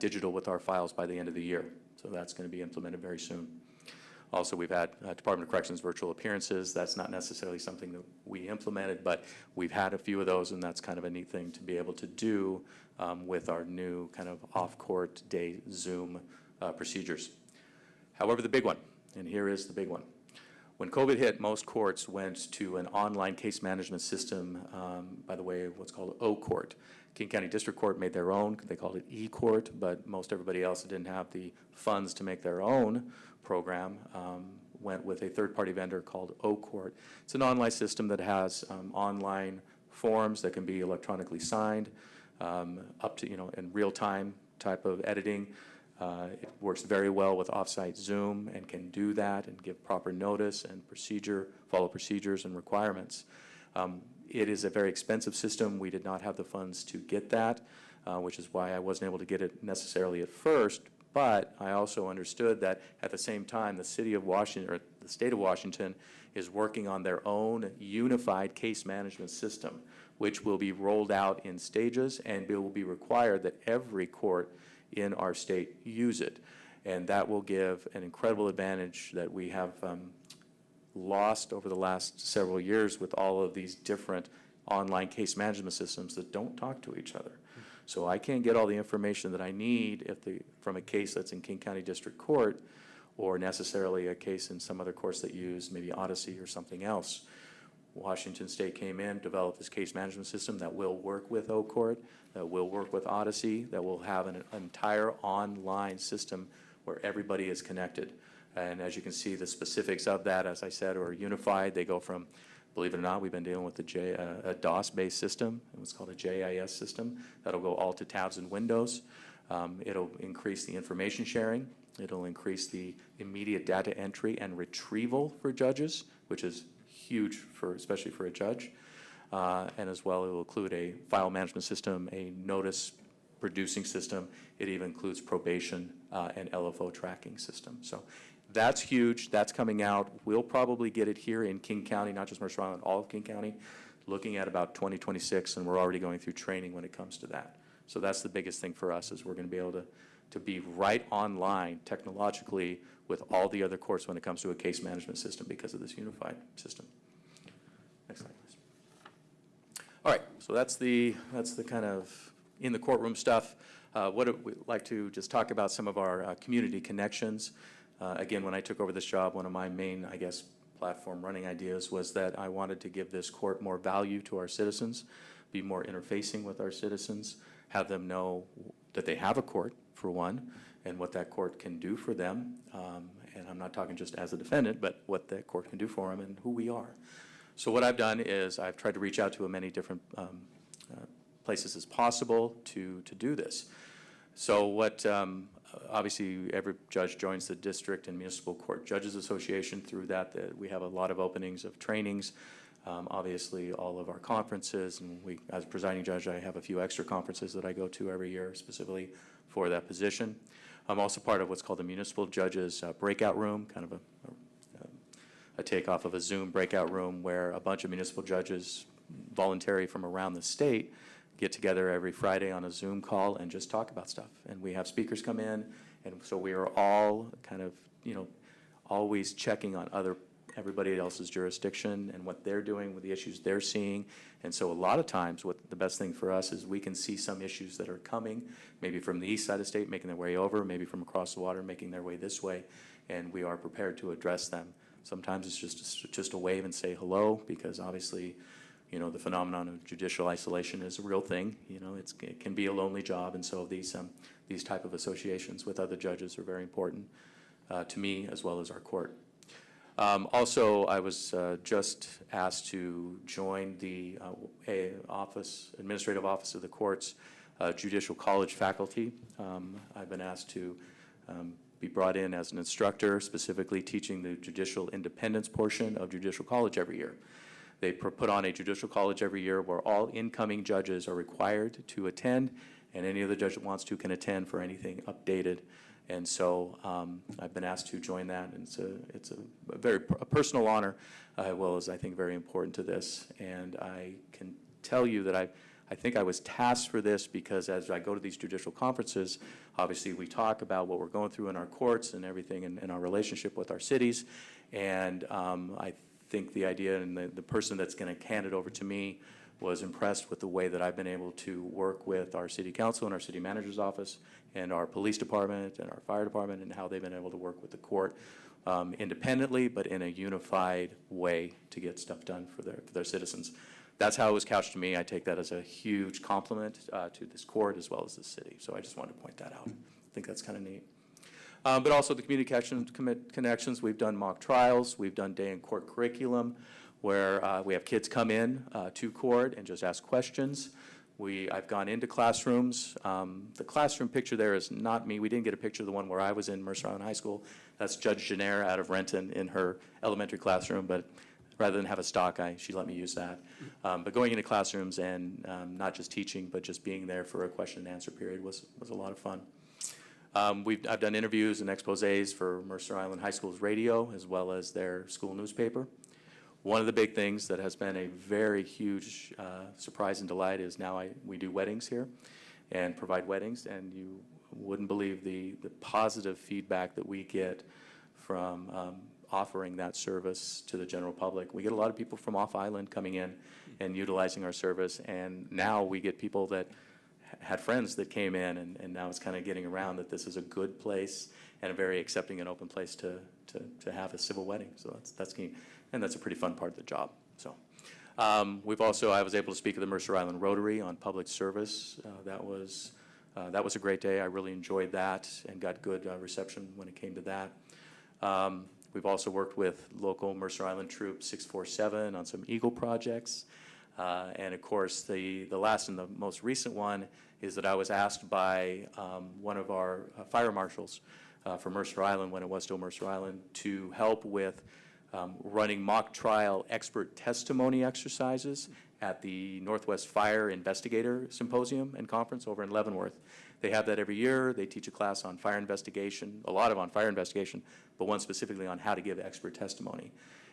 [SPEAKER 7] digital with our files by the end of the year. So that's going to be implemented very soon. Also, we've had Department of Corrections virtual appearances. That's not necessarily something that we implemented, but we've had a few of those, and that's kind of a neat thing to be able to do with our new kind of off-court day Zoom procedures. However, the big one, and here is the big one. When COVID hit, most courts went to an online case management system, by the way, what's called O-Court. King County District Court made their own. They called it E-Court, but most everybody else that didn't have the funds to make their own program went with a third-party vendor called O-Court. It's an online system that has online forms that can be electronically signed, up to, in real-time type of editing. It works very well with off-site Zoom and can do that and give proper notice and follow procedures and requirements. It is a very expensive system. We did not have the funds to get that, which is why I wasn't able to get it necessarily at first. But I also understood that at the same time, the city of Washington, or the state of Washington, is working on their own unified case management system, which will be rolled out in stages, and it will be required that every court in our state use it. And that will give an incredible advantage that we have lost over the last several years with all of these different online case management systems that don't talk to each other. So I can't get all the information that I need from a case that's in King County District Court, or necessarily a case in some other courts that use maybe Odyssey or something else. Washington State came in, developed this case management system that will work with O-Court, that will work with Odyssey, that will have an entire online system where everybody is connected. And as you can see, the specifics of that, as I said, are unified. They go from, believe it or not, we've been dealing with a DOS-based system. What's called a JIS system. That'll go all to tabs and windows. It'll increase the information sharing. It'll increase the immediate data entry and retrieval for judges, which is huge, especially for a judge. And as well, it will include a file management system, a notice producing system. It even includes probation and LFO tracking system. So that's huge. That's coming out. We'll probably get it here in King County, not just Mercer Island, all of King County, looking at about 2026, and we're already going through training when it comes to that. So that's the biggest thing for us, is we're going to be able to be right online technologically with all the other courts when it comes to a case management system because of this unified system. Next slide, please. All right, so that's the kind of in the courtroom stuff. What we'd like to just talk about some of our community connections. Again, when I took over this job, one of my main, platform running ideas was that I wanted to give this court more value to our citizens, be more interfacing with our citizens, have them know that they have a court, for one, and what that court can do for them. And I'm not talking just as a defendant, but what that court can do for them and who we are. So what I've done is I've tried to reach out to as many different places as possible to do this. So what, obviously every judge joins the District and Municipal Court Judges Association. Through that we have a lot of openings of trainings. Obviously, all of our conferences, and we, as presiding judge, I have a few extra conferences that I go to every year specifically for that position. I'm also part of what's called the Municipal Judges Breakout Room, kind of a takeoff of a Zoom breakout room where a bunch of municipal judges, voluntary from around the state, get together every Friday on a Zoom call and just talk about stuff. And we have speakers come in, and so we are all kind of, always checking on everybody else's jurisdiction and what they're doing with the issues they're seeing. And so a lot of times the best thing for us is we can see some issues that are coming, maybe from the east side of the state making their way over, maybe from across the water making their way this way, and we are prepared to address them. Sometimes it's just a wave and say hello, because obviously, the phenomenon of judicial isolation is a real thing. It can be a lonely job, and so these type of associations with other judges are very important to me as well as our court. Also, I was just asked to join the administrative office of the court's judicial college faculty. I've been asked to be brought in as an instructor, specifically teaching the judicial independence portion of judicial college every year. They put on a judicial college every year where all incoming judges are required to attend, and any other judge that wants to can attend for anything updated. And so I've been asked to join that, and it's a personal honor, as well as I think very important to this. And I can tell you that I think I was tasked for this because as I go to these judicial conferences, obviously we talk about what we're going through in our courts and everything in our relationship with our cities. And I think the idea and the person that's going to hand it over to me was impressed with the way that I've been able to work with our city council and our city manager's office and our police department and our fire department, and how they've been able to work with the court independently, but in a unified way to get stuff done for their citizens. That's how it was couched to me. I take that as a huge compliment to this court as well as the city. So I just wanted to point that out. I think that's kind of neat. But also the community connections. We've done mock trials. We've done day in court curriculum where we have kids come in to court and just ask questions. I've gone into classrooms. The classroom picture there is not me. We didn't get a picture of the one where I was in Mercer Island High School. That's Judge Jenner out of Renton in her elementary classroom, but rather than have a stock, she let me use that. But going into classrooms and not just teaching, but just being there for a question and answer period was a lot of fun. I've done interviews and exposés for Mercer Island High School's radio as well as their school newspaper. One of the big things that has been a very huge surprise and delight is now we do weddings here and provide weddings, and you wouldn't believe the positive feedback that we get from offering that service to the general public. We get a lot of people from off island coming in and utilizing our service, and now we get people that had friends that came in, and now it's kind of getting around that this is a good place and a very accepting and open place to have a civil wedding. So that's key, and that's a pretty fun part of the job. So I was able to speak at the Mercer Island Rotary on public service. That was a great day. I really enjoyed that and got good reception when it came to that. We've also worked with local Mercer Island Troop 647 on some Eagle projects. And of course, the last and the most recent one is that I was asked by one of our fire marshals for Mercer Island, when it was still Mercer Island, to help with running mock trial expert testimony exercises at the Northwest Fire Investigator Symposium and Conference over in Leavenworth. They have that every year. They teach a class on fire investigation, a lot on fire investigation, but one specifically on how to give expert testimony.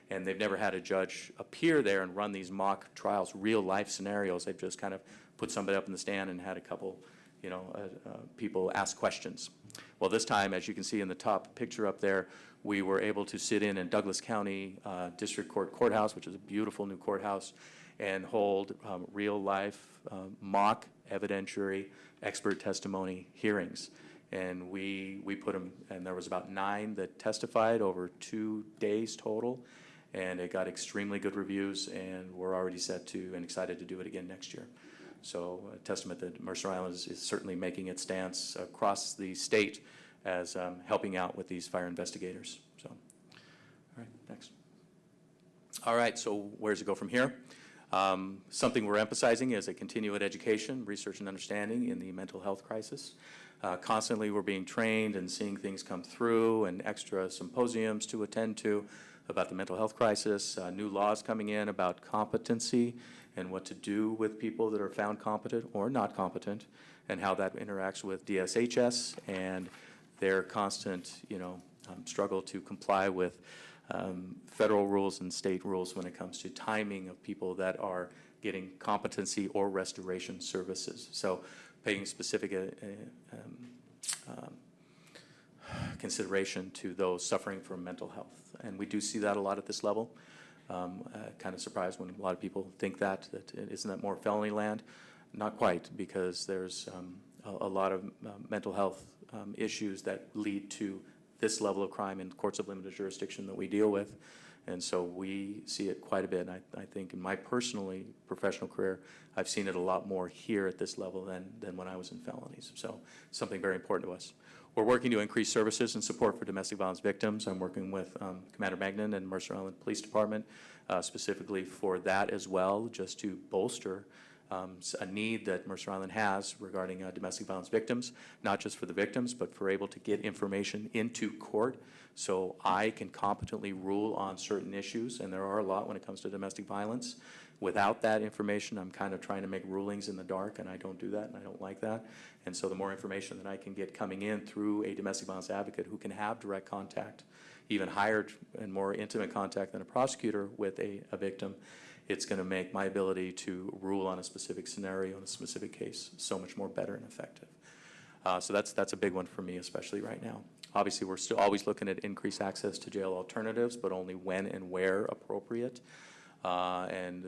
[SPEAKER 7] And they've never had a judge appear there and run these mock trials, real life scenarios. They've just kind of put somebody up in the stand and had a couple, people ask questions. Well, this time, as you can see in the top picture up there, we were able to sit in Douglas County District Courthouse, which is a beautiful new courthouse, and hold real life mock evidentiary expert testimony hearings. And we put them, and there was about 9 that testified over 2 days total. And it got extremely good reviews, and we're already set to and excited to do it again next year. So a testament that Mercer Island is certainly making its stance across the state as helping out with these fire investigators. So, all right, next. All right, so where does it go from here? Something we're emphasizing is a continuing education, research and understanding in the mental health crisis. Constantly we're being trained and seeing things come through and extra symposiums to attend to. about the mental health crisis, new laws coming in about competency and what to do with people that are found competent or not competent, and how that interacts with DSHS and their constant, struggle to comply with federal rules and state rules when it comes to timing of people that are getting competency or restoration services. So paying specific consideration to those suffering from mental health. And we do see that a lot at this level. Kind of surprised when a lot of people think that isn't that more felony land? Not quite, because there's a lot of mental health issues that lead to this level of crime in courts of limited jurisdiction that we deal with. And so we see it quite a bit. And I think in my professional career, I've seen it a lot more here at this level than when I was in felonies. So something very important to us. We're working to increase services and support for domestic violence victims. I'm working with Commander Magnan and Mercer Island Police Department specifically for that as well, just to bolster a need that Mercer Island has regarding domestic violence victims, not just for the victims, but for able to get information into court so I can competently rule on certain issues, and there are a lot when it comes to domestic violence. Without that information, I'm kind of trying to make rulings in the dark, and I don't do that, and I don't like that. And so the more information that I can get coming in through a domestic violence advocate who can have direct contact, even higher and more intimate contact than a prosecutor with a victim, it's going to make my ability to rule on a specific scenario in a specific case so much more better and effective. So that's a big one for me, especially right now. Obviously, we're still always looking at increased access to jail alternatives, but only when and where appropriate. And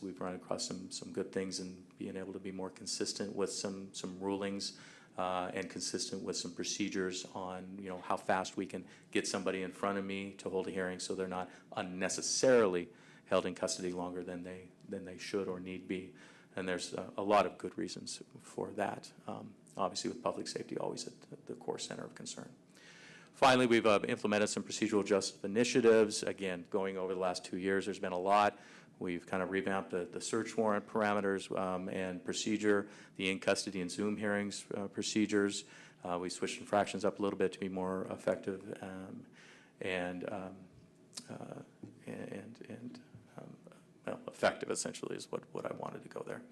[SPEAKER 7] we've run across some good things in being able to be more consistent with some rulings and consistent with some procedures on how fast we can get somebody in front of me to hold a hearing so they're not unnecessarily held in custody longer than they should or need be. And there's a lot of good reasons for that. Obviously, with public safety always at the core center of concern. Finally, we've implemented some procedural justice initiatives. Again, going over the last 2 years, there's been a lot. We've kind of revamped the search warrant parameters and procedure, the in-custody and Zoom hearings procedures. We switched infractions up a little bit to be more effective effective, essentially, is what I wanted to go there.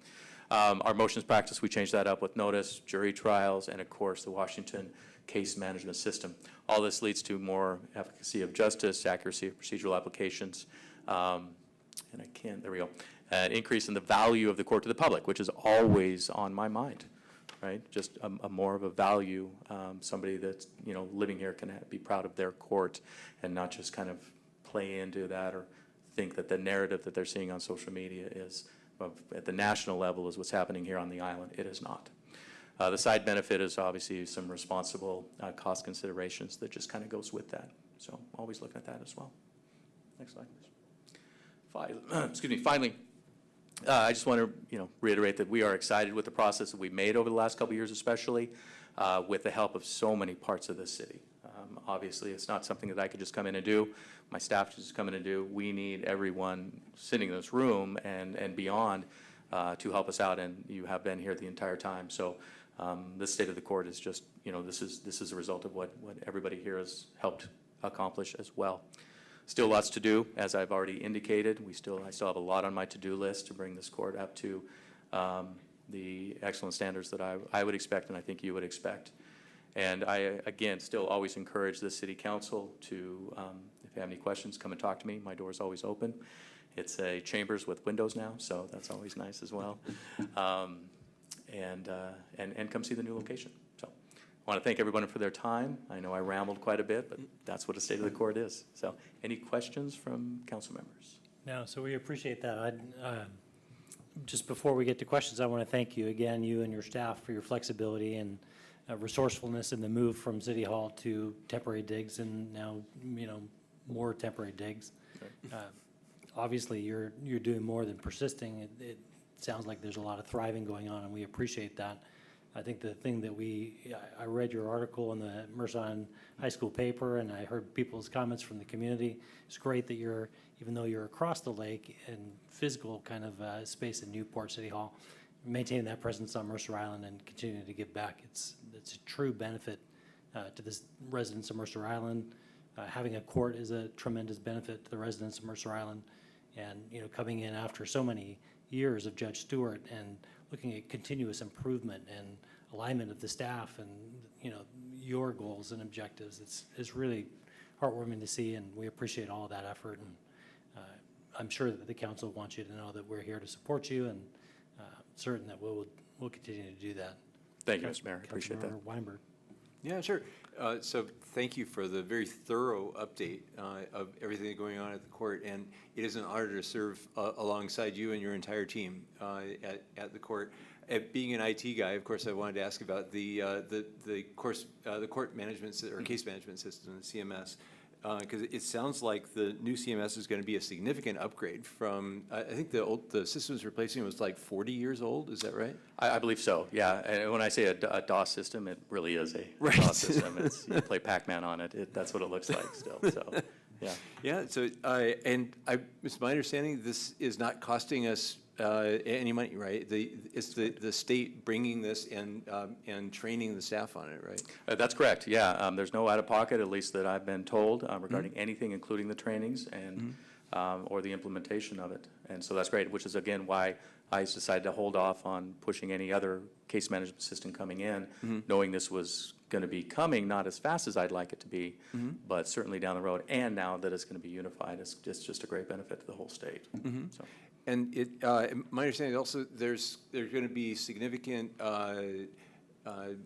[SPEAKER 7] Our motions practice, we changed that up with notice, jury trials, and of course, the Washington case management system. All this leads to more efficacy of justice, accuracy of procedural applications, there we go, an increase in the value of the court to the public, which is always on my mind, right? Just a more of a value, somebody that's, living here can be proud of their court and not just kind of play into that or think that the narrative that they're seeing on social media is, at the national level, is what's happening here on the island. It is not. The side benefit is obviously some responsible cost considerations that just kind of goes with that. So always looking at that as well. Next slide, please. Finally, I just want to reiterate that we are excited with the process that we've made over the last couple of years, especially with the help of so many parts of the city. Obviously, it's not something that I could just come in and do. My staff could just come in and do. We need everyone sitting in this room and beyond to help us out, and you have been here the entire time. So this state of the court is just, this is a result of what everybody here has helped accomplish as well. Still lots to do, as I've already indicated. I still have a lot on my to-do list to bring this court up to the excellent standards that I would expect, and I think you would expect. And I, again, still always encourage the city council to, if you have any questions, come and talk to me. My door is always open. It's a chambers with windows now, so that's always nice as well. And come see the new location. So I want to thank everyone for their time. I know I rambled quite a bit, but that's what a state of the court is. So any questions from council members?
[SPEAKER 1] No, so we appreciate that. Just before we get to questions, I want to thank you again, you and your staff, for your flexibility and resourcefulness in the move from City Hall to temporary digs and now, more temporary digs. Right. Obviously, you're doing more than persisting. It sounds like there's a lot of thriving going on, and we appreciate that. I think the thing that I read your article in the Mercer Island High School paper, and I heard people's comments from the community. It's great that even though you're across the lake in physical kind of space in Newport City Hall, maintaining that presence on Mercer Island and continuing to give back. It's a true benefit to the residents of Mercer Island, Having a court is a tremendous benefit to the residents of Mercer Island. And, coming in after so many years of Judge Stewart and looking at continuous improvement and alignment of the staff and, your goals and objectives, it's really heartwarming to see, and we appreciate all of that effort. And I'm sure that the council wants you to know that we're here to support you, and certain that we'll continue to do that.
[SPEAKER 7] Thank you, Mr. Mayor. I appreciate that.
[SPEAKER 1] Councilmember Weinberg.
[SPEAKER 3] Yeah, sure. So thank you for the very thorough update of everything going on at the court. And it is an honor to serve alongside you and your entire team at the court. Being an IT guy, of course, I wanted to ask about the court management or case management system, the CMS. Because it sounds like the new CMS is going to be a significant upgrade from, I think the systems replacing was like 40 years old, is that right?
[SPEAKER 7] I believe so, yeah. And when I say a DOS system, it really is a
[SPEAKER 3] Right.
[SPEAKER 7] DOS system. You play Pac-Man on it, that's what it looks like still, so, yeah.
[SPEAKER 3] Yeah, so, it's my understanding this is not costing us any money, right? It's the state bringing this and training the staff on it, right?
[SPEAKER 7] That's correct, yeah. There's no out-of-pocket, at least that I've been told, regarding anything, including the trainings and, or the implementation of it. And so that's great, which is, again, why I decided to hold off on pushing any other case management system coming in, knowing this was going to be coming, not as fast as I'd like it to be, but certainly down the road. And now that it's going to be unified, it's just a great benefit to the whole state. So.
[SPEAKER 3] And my understanding is also there's going to be significant, what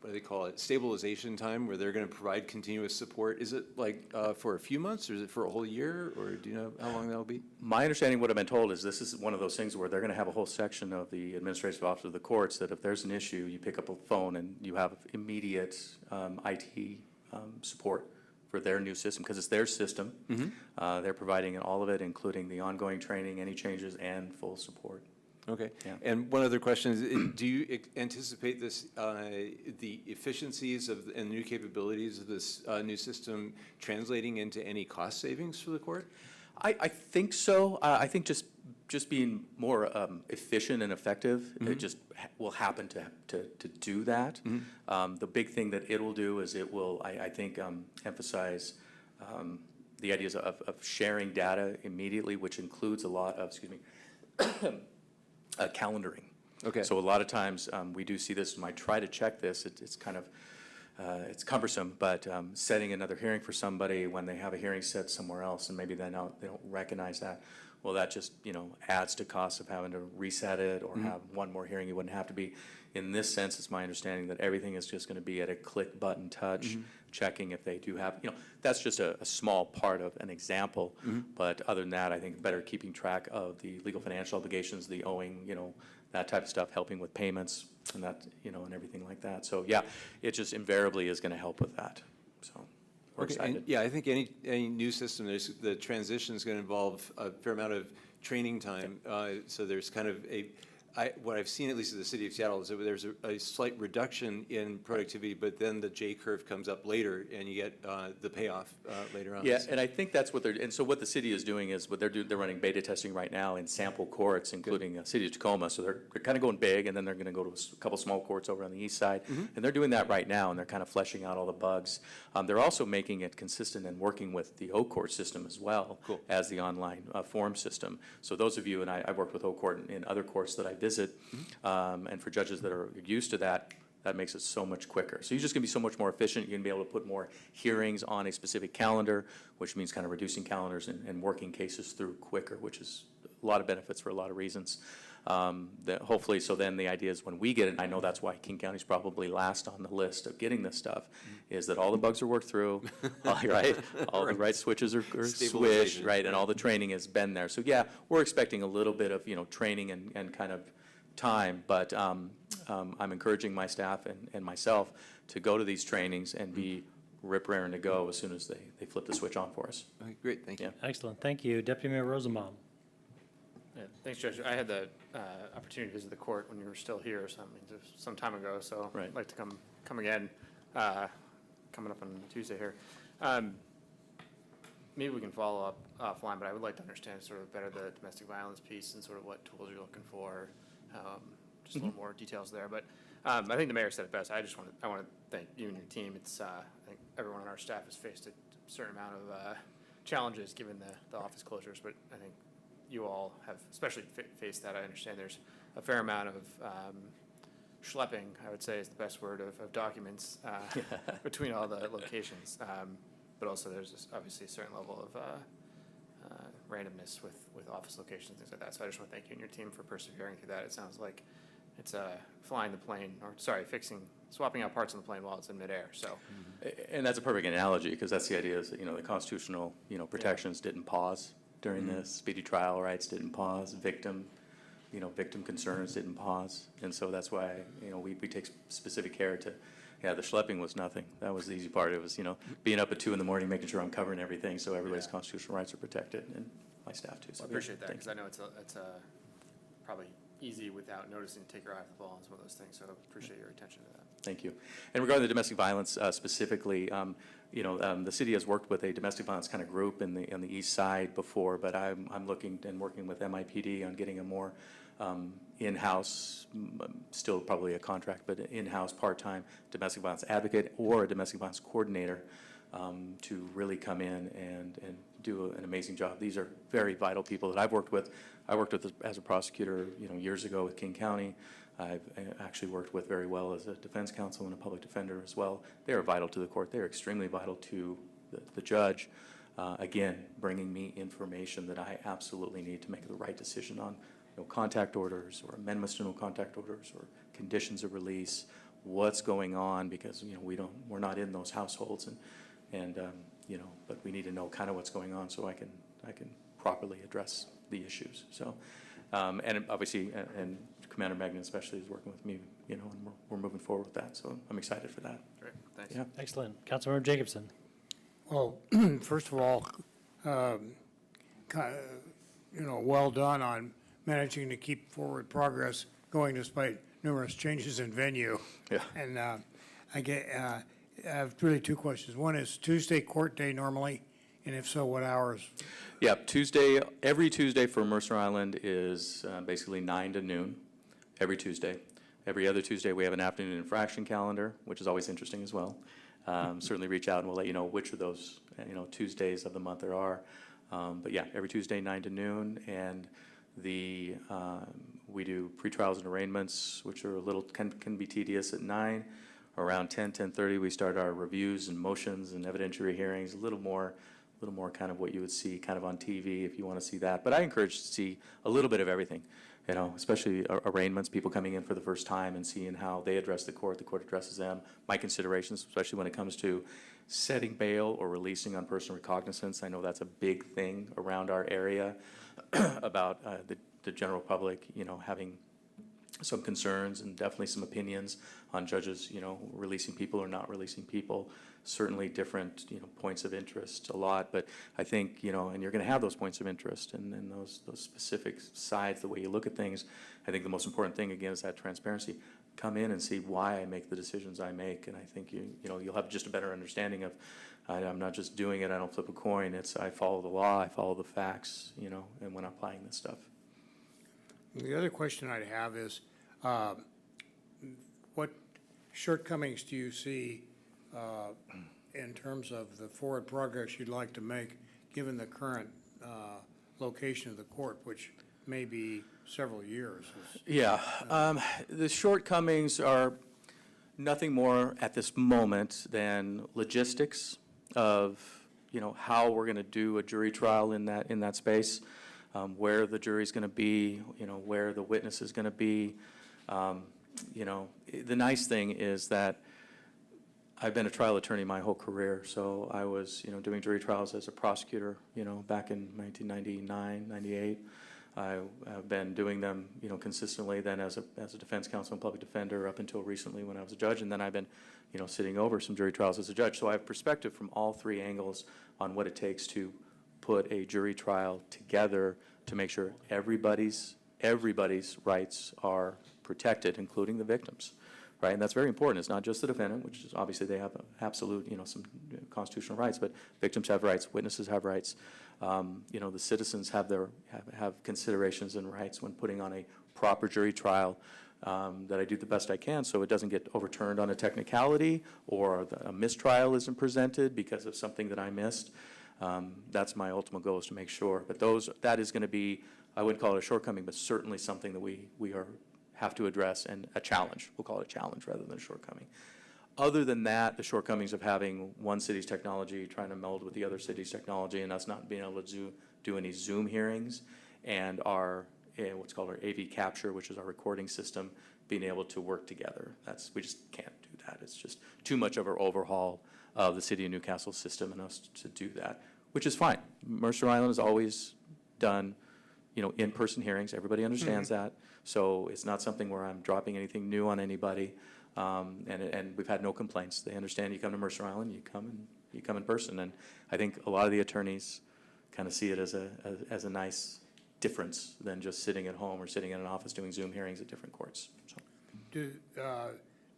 [SPEAKER 3] do they call it, stabilization time where they're going to provide continuous support. Is it like for a few months, or is it for a whole year, or do you know how long that'll be?
[SPEAKER 7] My understanding, what I've been told, is this is one of those things where they're going to have a whole section of the administrative office of the courts that if there's an issue, you pick up a phone and you have immediate IT support for their new system, because it's their system. They're providing all of it, including the ongoing training, any changes, and full support.
[SPEAKER 3] Okay.
[SPEAKER 7] Yeah.
[SPEAKER 3] And one other question is, do you anticipate this, the efficiencies and the new capabilities of this new system translating into any cost savings for the court?
[SPEAKER 7] I think so. I think just being more efficient and effective, it just will happen to do that. The big thing that it will do is it will, I think, emphasize the ideas of sharing data immediately, which includes a lot of, calendaring.
[SPEAKER 3] Okay.
[SPEAKER 7] So a lot of times we do see this, and I try to check this. It's kind of, it's cumbersome, but setting another hearing for somebody when they have a hearing set somewhere else, and maybe they don't recognize that, well, that just, adds to costs of having to reset it or have one more hearing. You wouldn't have to be. In this sense, it's my understanding that everything is just going to be at a click button touch, checking if they do have, that's just a small part of an example. But other than that, I think better keeping track of the legal financial obligations, the owing, that type of stuff, helping with payments and that, and everything like that. So yeah, it just invariably is going to help with that. So we're excited.
[SPEAKER 3] And yeah, I think any new system, the transition is going to involve a fair amount of training time. So there's kind of what I've seen, at least in the city of Seattle, is that there's a slight reduction in productivity, but then the J curve comes up later, and you get the payoff later on.
[SPEAKER 7] Yeah, and I think that's what and so what the city is doing is they're running beta testing right now in sample courts, including City of Tacoma. So they're kind of going big, and then they're going to go to a couple small courts over on the east side, and they're doing that right now, and they're kind of fleshing out all the bugs. They're also making it consistent and working with the O-Court system as well as the online form system. So those of you, and I've worked with O-Court in other courts that I visit, and for judges that are used to that, that makes it so much quicker. So you're just going to be so much more efficient. You're going to be able to put more hearings on a specific calendar, which means kind of reducing calendars and working cases through quicker, which is a lot of benefits for a lot of reasons. That hopefully, so then the idea is when we get it, and I know that's why King County's probably last on the list of getting this stuff, is that all the bugs are worked through, right? All the right switches are switched, right? And all the training has been there. So yeah, we're expecting a little bit of, training and kind of time, but I'm encouraging my staff and myself to go to these trainings and be rip-raring to go as soon as they flip the switch on for us.
[SPEAKER 3] Okay, great, thank you.
[SPEAKER 1] Excellent. Thank you. Deputy Mayor Rosenbaum.
[SPEAKER 9] Yeah, thanks, Judge. I had the opportunity to visit the court when you were still here some time ago, so
[SPEAKER 7] Right.
[SPEAKER 9] I'd like to come again, coming up on Tuesday here. Maybe we can follow up offline, but I would like to understand sort of better the domestic violence piece and sort of what tools you're looking for, just a little more details there. But I think the mayor said it best. I want to thank you and your team. It's I think everyone on our staff has faced certain amount of challenges given the office closures, but I think you all have especially faced that. I understand there's a fair amount of schlepping, I would say is the best word, of documents between all the locations. But also there's obviously a certain level of randomness with office locations, things like that. So I just want to thank you and your team for persevering through that. It sounds like it's flying the plane, or sorry, swapping out parts on the plane while it's in midair. So,
[SPEAKER 7] And that's a perfect analogy, because that's the idea is that, the constitutional, protections didn't pause during this. Speedy trial rights didn't pause. Victim concerns didn't pause. And so that's why, we take specific care to, the schlepping was nothing. That was the easy part. It was, being up at 2 a.m, making sure I'm covering everything so everybody's constitutional rights are protected, and my staff too. So
[SPEAKER 9] I appreciate that, because I know it's probably easy without noticing to take your eye off the ball on some of those things. So I appreciate your attention to that.
[SPEAKER 7] Thank you. And regarding the domestic violence specifically, the city has worked with a domestic violence kind of group on the east side before, but I'm looking and working with MIPD on getting a more in-house, still probably a contract, but an in-house part-time domestic violence advocate or a domestic violence coordinator to really come in and do an amazing job. These are very vital people that I've worked with. I worked with as a prosecutor, years ago with King County. I've actually worked with very well as a defense counsel and a public defender as well. They are vital to the court. They are extremely vital to the judge. Again, bringing me information that I absolutely need to make the right decision on no contact orders or amendments to no contact orders or conditions of release, what's going on, because we're not in those households, and but we need to know kind of what's going on so I can properly address the issues. So and obviously and Commander Magnan especially is working with me, and we're moving forward with that, so I'm excited for that.
[SPEAKER 9] Great, thanks.
[SPEAKER 7] Yeah.
[SPEAKER 1] Excellent. Councilmember Jacobson.
[SPEAKER 10] Well, first of all, well done on managing to keep forward progress going despite numerous changes in venue.
[SPEAKER 7] Yeah.
[SPEAKER 10] And I have really two questions. One is Tuesday court day normally, and if so, what hours?
[SPEAKER 7] Yeah, every Tuesday for Mercer Island is basically 9 to noon, every Tuesday. Every other Tuesday, we have an afternoon infraction calendar, which is always interesting as well. Certainly reach out and we'll let you know which of those, Tuesdays of the month there are. But yeah, every Tuesday, 9 to noon, and we do pretrials and arraignments, which are can be tedious at 9. Around 10:30, we start our reviews and motions and evidentiary hearings, a little more kind of what you would see kind of on TV if you want to see that. But I encourage to see a little bit of everything, especially arraignments, people coming in for the first time and seeing how they address the court addresses them. My considerations, especially when it comes to setting bail or releasing on personal recognizance. I know that's a big thing around our area about the general public, having some concerns and definitely some opinions on judges, releasing people or not releasing people. Certainly different, points of interest a lot, but I think, and you're going to have those points of interest and those specific sides, the way you look at things. I think the most important thing, again, is that transparency. Come in and see why I make the decisions I make, and I think you'll have just a better understanding of, I'm not just doing it, I don't flip a coin, I follow the law, I follow the facts, and when I'm applying this stuff.
[SPEAKER 10] The other question I'd have is, what shortcomings do you see in terms of the forward progress you'd like to make, given the current location of the court, which may be several years?
[SPEAKER 7] Yeah, the shortcomings are nothing more at this moment than logistics of, how we're going to do a jury trial in that space, where the jury's going to be, where the witness is going to be. The nice thing is that I've been a trial attorney my whole career, so I was, doing jury trials as a prosecutor, back in 1999, 98. I've been doing them, consistently then as a defense counsel and public defender up until recently when I was a judge, and then I've been, sitting over some jury trials as a judge. So I have perspective from all three angles on what it takes to put a jury trial together to make sure everybody's rights are protected, including the victims, right? And that's very important. It's not just the defendant, which is obviously they have absolute, some constitutional rights, but victims have rights, witnesses have rights. The citizens have considerations and rights when putting on a proper jury trial that I do the best I can so it doesn't get overturned on a technicality or a mistrial isn't presented because of something that I missed. That's my ultimate goal, is to make sure. But that is going to be, I wouldn't call it a shortcoming, but certainly something that we have to address, and a challenge. We'll call it a challenge rather than a shortcoming. Other than that, the shortcomings of having one city's technology trying to meld with the other city's technology and us not being able to do any Zoom hearings, and our what's called our AV capture, which is our recording system, being able to work together. We just can't do that. It's just too much of our overhaul of the City of Newcastle system and us to do that, which is fine. Mercer Island has always done, in-person hearings. Everybody understands that. So it's not something where I'm dropping anything new on anybody. And we've had no complaints. They understand you come to Mercer Island, you come in person. And I think a lot of the attorneys kind of see it as a nice difference than just sitting at home or sitting in an office doing Zoom hearings at different courts. So.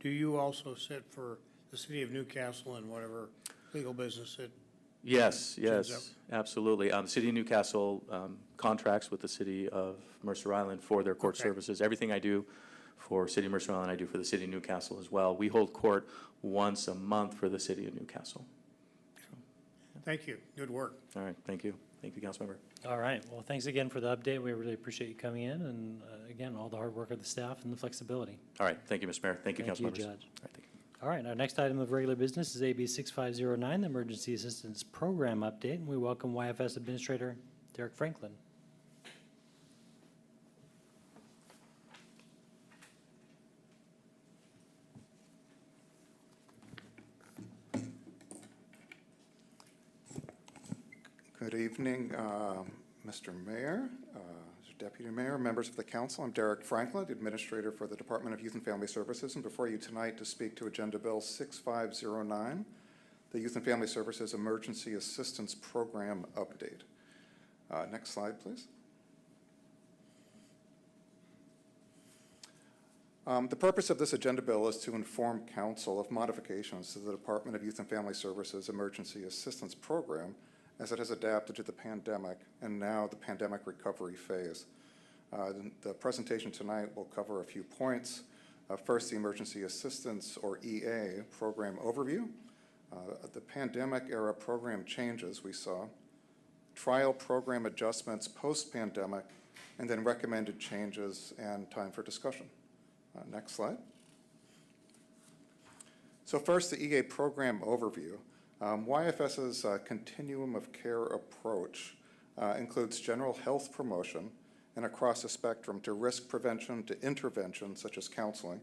[SPEAKER 10] Do you also sit for the city of Newcastle and whatever legal business it?
[SPEAKER 7] Yes, absolutely. City of Newcastle contracts with the city of Mercer Island for their court services. Everything I do for City of Mercer Island, I do for the City of Newcastle as well. We hold court once a month for the City of Newcastle. So, yeah.
[SPEAKER 10] Thank you. Good work.
[SPEAKER 7] All right, thank you. Thank you, Councilmember.
[SPEAKER 1] All right, well, thanks again for the update. We really appreciate you coming in, and again, all the hard work of the staff and the flexibility.
[SPEAKER 7] All right, thank you, Mr. Mayor. Thank you,
[SPEAKER 1] Thank you,
[SPEAKER 7] Councilmembers.
[SPEAKER 1] Judge.
[SPEAKER 7] All right, thank you.
[SPEAKER 1] All right, our next item of regular business is AB 6509, the Emergency Assistance Program Update, and we welcome YFS Administrator Derek Franklin.
[SPEAKER 11] Good evening, Mr. Mayor, Deputy Mayor, members of the council. I'm Derek Franklin, the Administrator for the Department of Youth and Family Services, and before you tonight to speak to Agenda Bill 6509, the Youth and Family Services Emergency Assistance Program Update. Next slide, please. The purpose of this agenda bill is to inform council of modifications to the Department of Youth and Family Services Emergency Assistance Program as it has adapted to the pandemic and now the pandemic recovery phase. The presentation tonight will cover a few points. First, the Emergency Assistance, or EA, program overview. The pandemic era program changes we saw, trial program adjustments post-pandemic, and then recommended changes and time for discussion. Next slide. So first, the EA program overview. YFS's continuum of care approach includes general health promotion and across the spectrum to risk prevention, to intervention, such as counseling,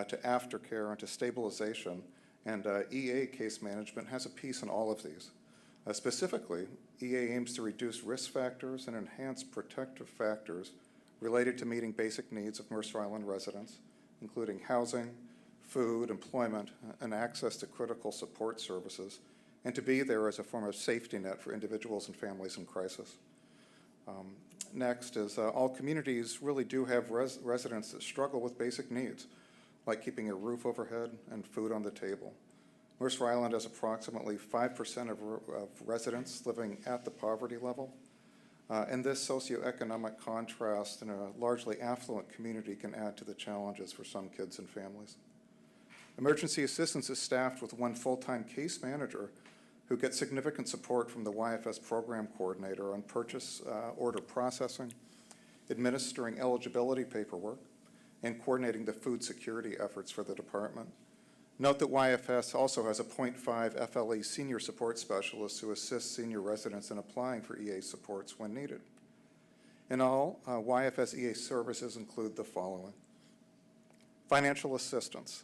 [SPEAKER 11] to aftercare, and to stabilization. And EA case management has a piece in all of these. Specifically, EA aims to reduce risk factors and enhance protective factors related to meeting basic needs of Mercer Island residents, including housing, food, employment, and access to critical support services, and to be there as a form of safety net for individuals and families in crisis. Next is all communities really do have residents that struggle with basic needs, like keeping a roof overhead and food on the table. Mercer Island has approximately 5% of residents living at the poverty level, and this socioeconomic contrast in a largely affluent community can add to the challenges for some kids and families. Emergency assistance is staffed with one full-time case manager who gets significant support from the YFS program coordinator on purchase order processing, administering eligibility paperwork, and coordinating the food security efforts for the department. Note that YFS also has a 0.5 FLE senior support specialist who assists senior residents in applying for EA supports when needed. In all, YFS EA services include the following. Financial assistance.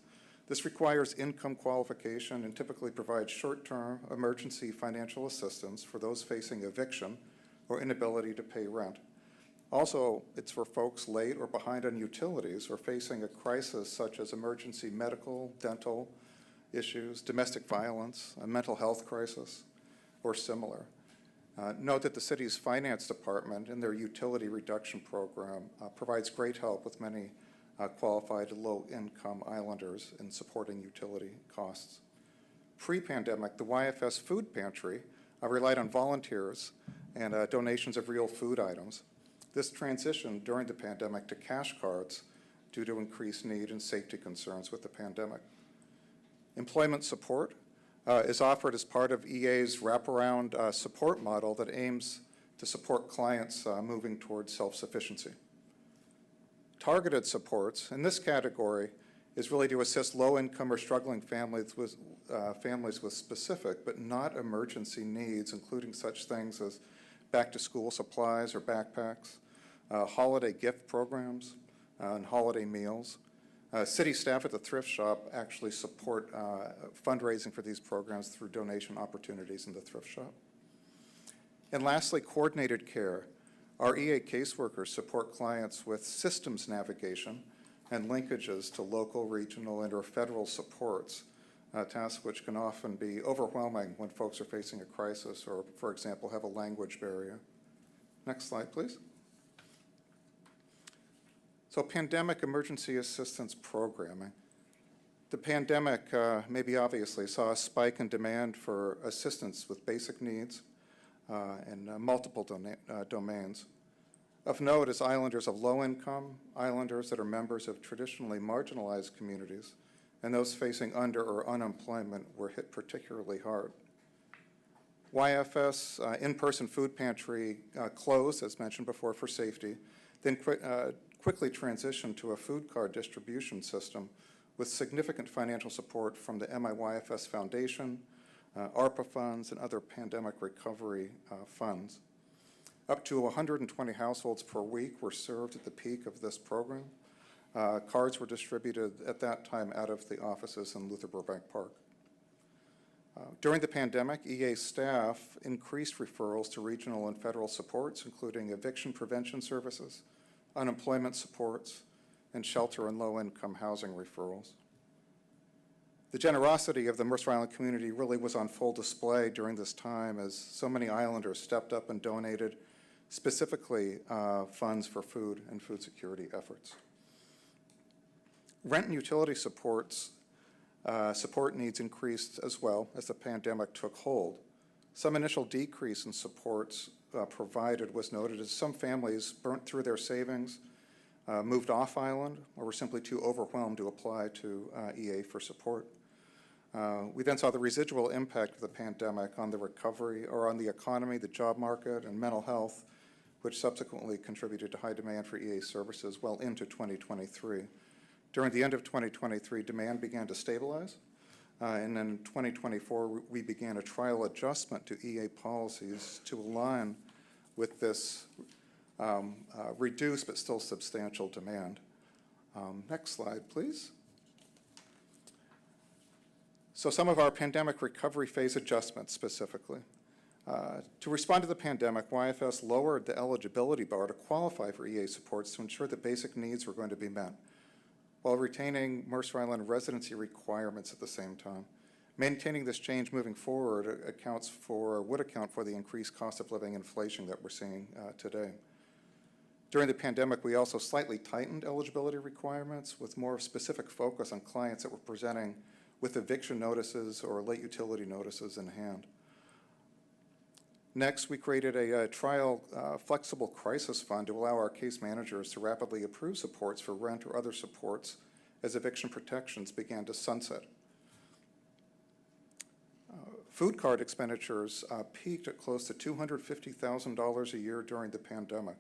[SPEAKER 11] This requires income qualification and typically provides short-term emergency financial assistance for those facing eviction or inability to pay rent. Also, it's for folks late or behind on utilities or facing a crisis such as emergency medical, dental issues, domestic violence, a mental health crisis, or similar. Note that the city's finance department in their utility reduction program provides great help with many qualified low-income islanders in supporting utility costs. Pre-pandemic, the YFS food pantry relied on volunteers and donations of real food items. This transitioned during the pandemic to cash cards due to increased need and safety concerns with the pandemic. Employment support is offered as part of EA's wraparound support model that aims to support clients moving towards self-sufficiency. Targeted supports in this category is really to assist low-income or struggling families with specific but not emergency needs, including such things as back-to-school supplies or backpacks, holiday gift programs, and holiday meals. City staff at the thrift shop actually support fundraising for these programs through donation opportunities in the thrift shop. And lastly, coordinated care. Our EA caseworkers support clients with systems navigation and linkages to local, regional, and/or federal supports, tasks which can often be overwhelming when folks are facing a crisis or, for example, have a language barrier. Next slide, please. So pandemic emergency assistance programming. The pandemic, maybe obviously, saw a spike in demand for assistance with basic needs in multiple domains. Of note is islanders of low income, islanders that are members of traditionally marginalized communities, and those facing under or unemployment were hit particularly hard. YFS in-person food pantry closed, as mentioned before, for safety, then quickly transitioned to a food card distribution system with significant financial support from the MIYFS Foundation, ARPA funds, and other pandemic recovery funds. Up to 120 households per week were served at the peak of this program. Cards were distributed at that time out of the offices in Luther Burbank Park. During the pandemic, EA staff increased referrals to regional and federal supports, including eviction prevention services, unemployment supports, and shelter and low-income housing referrals. The generosity of the Mercer Island community really was on full display during this time as so many islanders stepped up and donated specifically funds for food and food security efforts. Rent and utility support needs increased as well as the pandemic took hold. Some initial decrease in supports provided was noted as some families burnt through their savings, moved off island, or were simply too overwhelmed to apply to EA for support. We then saw the residual impact of the pandemic on the recovery or on the economy, the job market, and mental health, which subsequently contributed to high demand for EA services well into 2023. During the end of 2023, demand began to stabilize, and in 2024, we began a trial adjustment to EA policies to align with this reduced but still substantial demand. Next slide, please. So some of our pandemic recovery phase adjustments specifically. To respond to the pandemic, YFS lowered the eligibility bar to qualify for EA supports to ensure that basic needs were going to be met, while retaining Mercer Island residency requirements at the same time. Maintaining this change moving forward would account for the increased cost of living inflation that we're seeing today. During the pandemic, we also slightly tightened eligibility requirements with more specific focus on clients that were presenting with eviction notices or late utility notices in hand. Next, we created a trial flexible crisis fund to allow our case managers to rapidly approve supports for rent or other supports as eviction protections began to sunset. Food card expenditures peaked at close to $250,000 a year during the pandemic.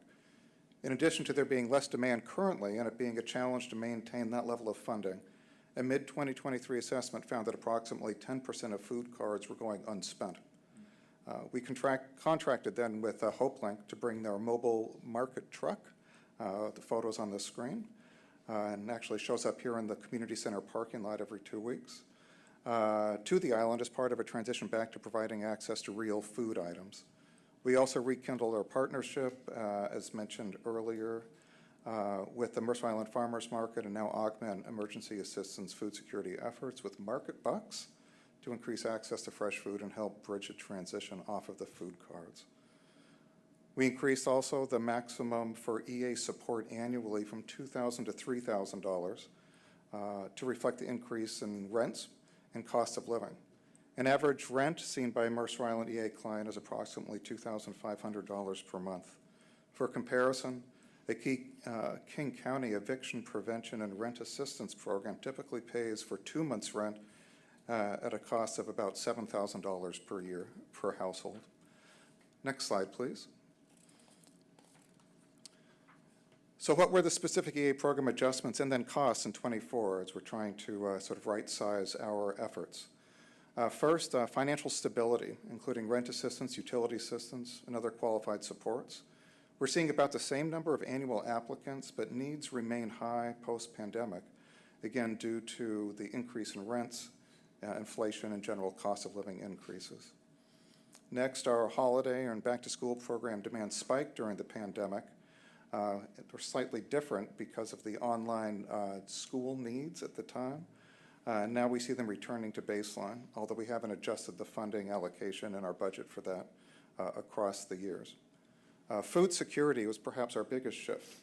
[SPEAKER 11] In addition to there being less demand currently and it being a challenge to maintain that level of funding, a mid-2023 assessment found that approximately 10% of food cards were going unspent. We contracted then with HopeLink to bring their mobile market truck, the photos on the screen, and actually shows up here in the community center parking lot every 2 weeks, to the island as part of a transition back to providing access to real food items. We also rekindled our partnership, as mentioned earlier, with the Mercer Island Farmers Market and now augment emergency assistance food security efforts with Market Bucks to increase access to fresh food and help bridge a transition off of the food cards. We increased also the maximum for EA support annually from $2,000 to $3,000 to reflect the increase in rents and cost of living. An average rent seen by a Mercer Island EA client is approximately $2,500 per month. For comparison, The King County Eviction Prevention and Rent Assistance Program typically pays for 2 months' rent at a cost of about $7,000 per year per household. Next slide, please. So what were the specific EA program adjustments and then costs in '24 as we're trying to sort of right-size our efforts? First, financial stability, including rent assistance, utility assistance, and other qualified supports. We're seeing about the same number of annual applicants, but needs remain high post-pandemic, again, due to the increase in rents, inflation, and general cost of living increases. Next, our holiday and back-to-school program demand spiked during the pandemic. They're slightly different because of the online school needs at the time. Now we see them returning to baseline, although we haven't adjusted the funding allocation in our budget for that across the years. Food security was perhaps our biggest shift.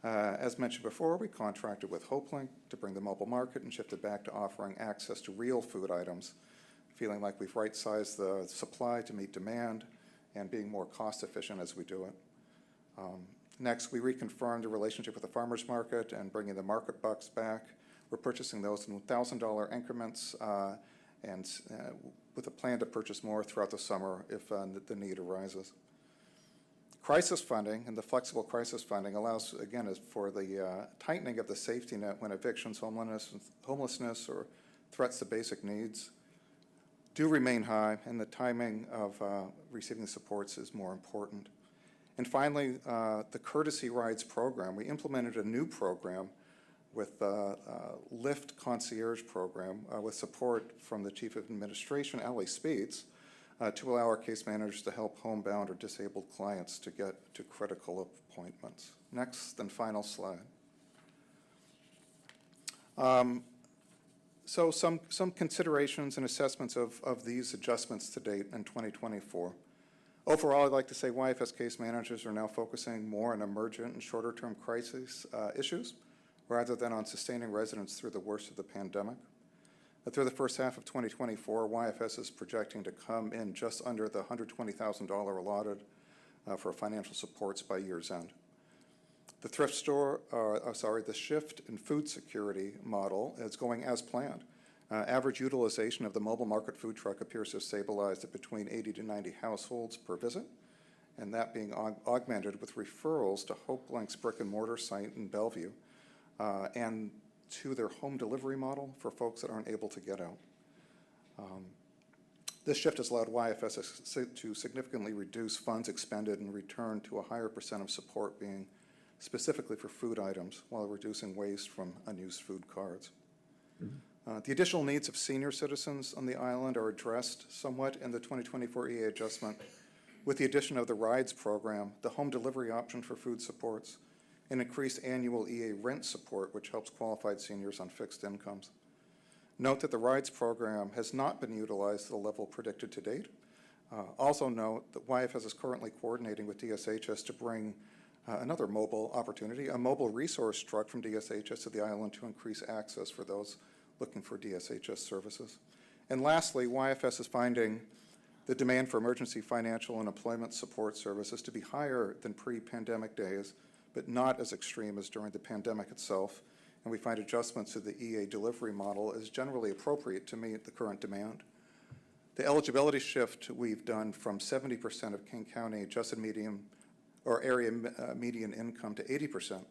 [SPEAKER 11] As mentioned before, we contracted with HopeLink to bring the mobile market and shifted back to offering access to real food items, feeling like we've right-sized the supply to meet demand and being more cost-efficient as we do it. Next, we reconfirmed the relationship with the farmers market and bringing the market bucks back. We're purchasing those in $1,000 increments and with a plan to purchase more throughout the summer if the need arises. Crisis funding and the flexible crisis funding allows, again, for the tightening of the safety net when evictions, homelessness, or threats to basic needs do remain high, and the timing of receiving the supports is more important. And finally, the Courtesy Rides program. We implemented a new program with the Lyft Concierge program with support from the Chief of Administration, Allie Speets, to allow our case managers to help homebound or disabled clients to get to critical appointments. Next and final slide. So some considerations and assessments of these adjustments to date in 2024. Overall, I'd like to say YFS case managers are now focusing more on emergent and shorter-term crisis issues rather than on sustaining residents through the worst of the pandemic. Through the first half of 2024, YFS is projecting to come in just under the $120,000 allotted for financial supports by year's end. The the shift in food security model is going as planned. Average utilization of the mobile market food truck appears to have stabilized at between 80 to 90 households per visit, and that being augmented with referrals to HopeLink's brick and mortar site in Bellevue and to their home delivery model for folks that aren't able to get out. This shift has allowed YFS to significantly reduce funds expended and return to a higher percent of support being specifically for food items while reducing waste from unused food cards. The additional needs of senior citizens on the island are addressed somewhat in the 2024 EA adjustment with the addition of the Rides program, the home delivery option for food supports, and increased annual EA rent support, which helps qualified seniors on fixed incomes. Note that the Rides program has not been utilized to the level predicted to date. Also note that YFS is currently coordinating with DSHS to bring another mobile opportunity, a mobile resource truck from DSHS to the island to increase access for those looking for DSHS services. And lastly, YFS is finding the demand for emergency financial and employment support services to be higher than pre-pandemic days, but not as extreme as during the pandemic itself. And we find adjustments to the EA delivery model is generally appropriate to meet the current demand. The eligibility shift we've done from 70% of King County adjusted median or area median income to 80%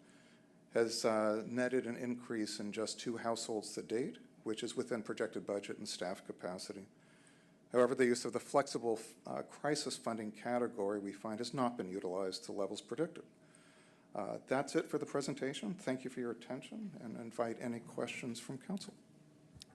[SPEAKER 11] has netted an increase in just 2 households to date, which is within projected budget and staff capacity. However, the use of the flexible crisis funding category we find has not been utilized to levels predicted. That's it for the presentation. Thank you for your attention and invite any questions from council.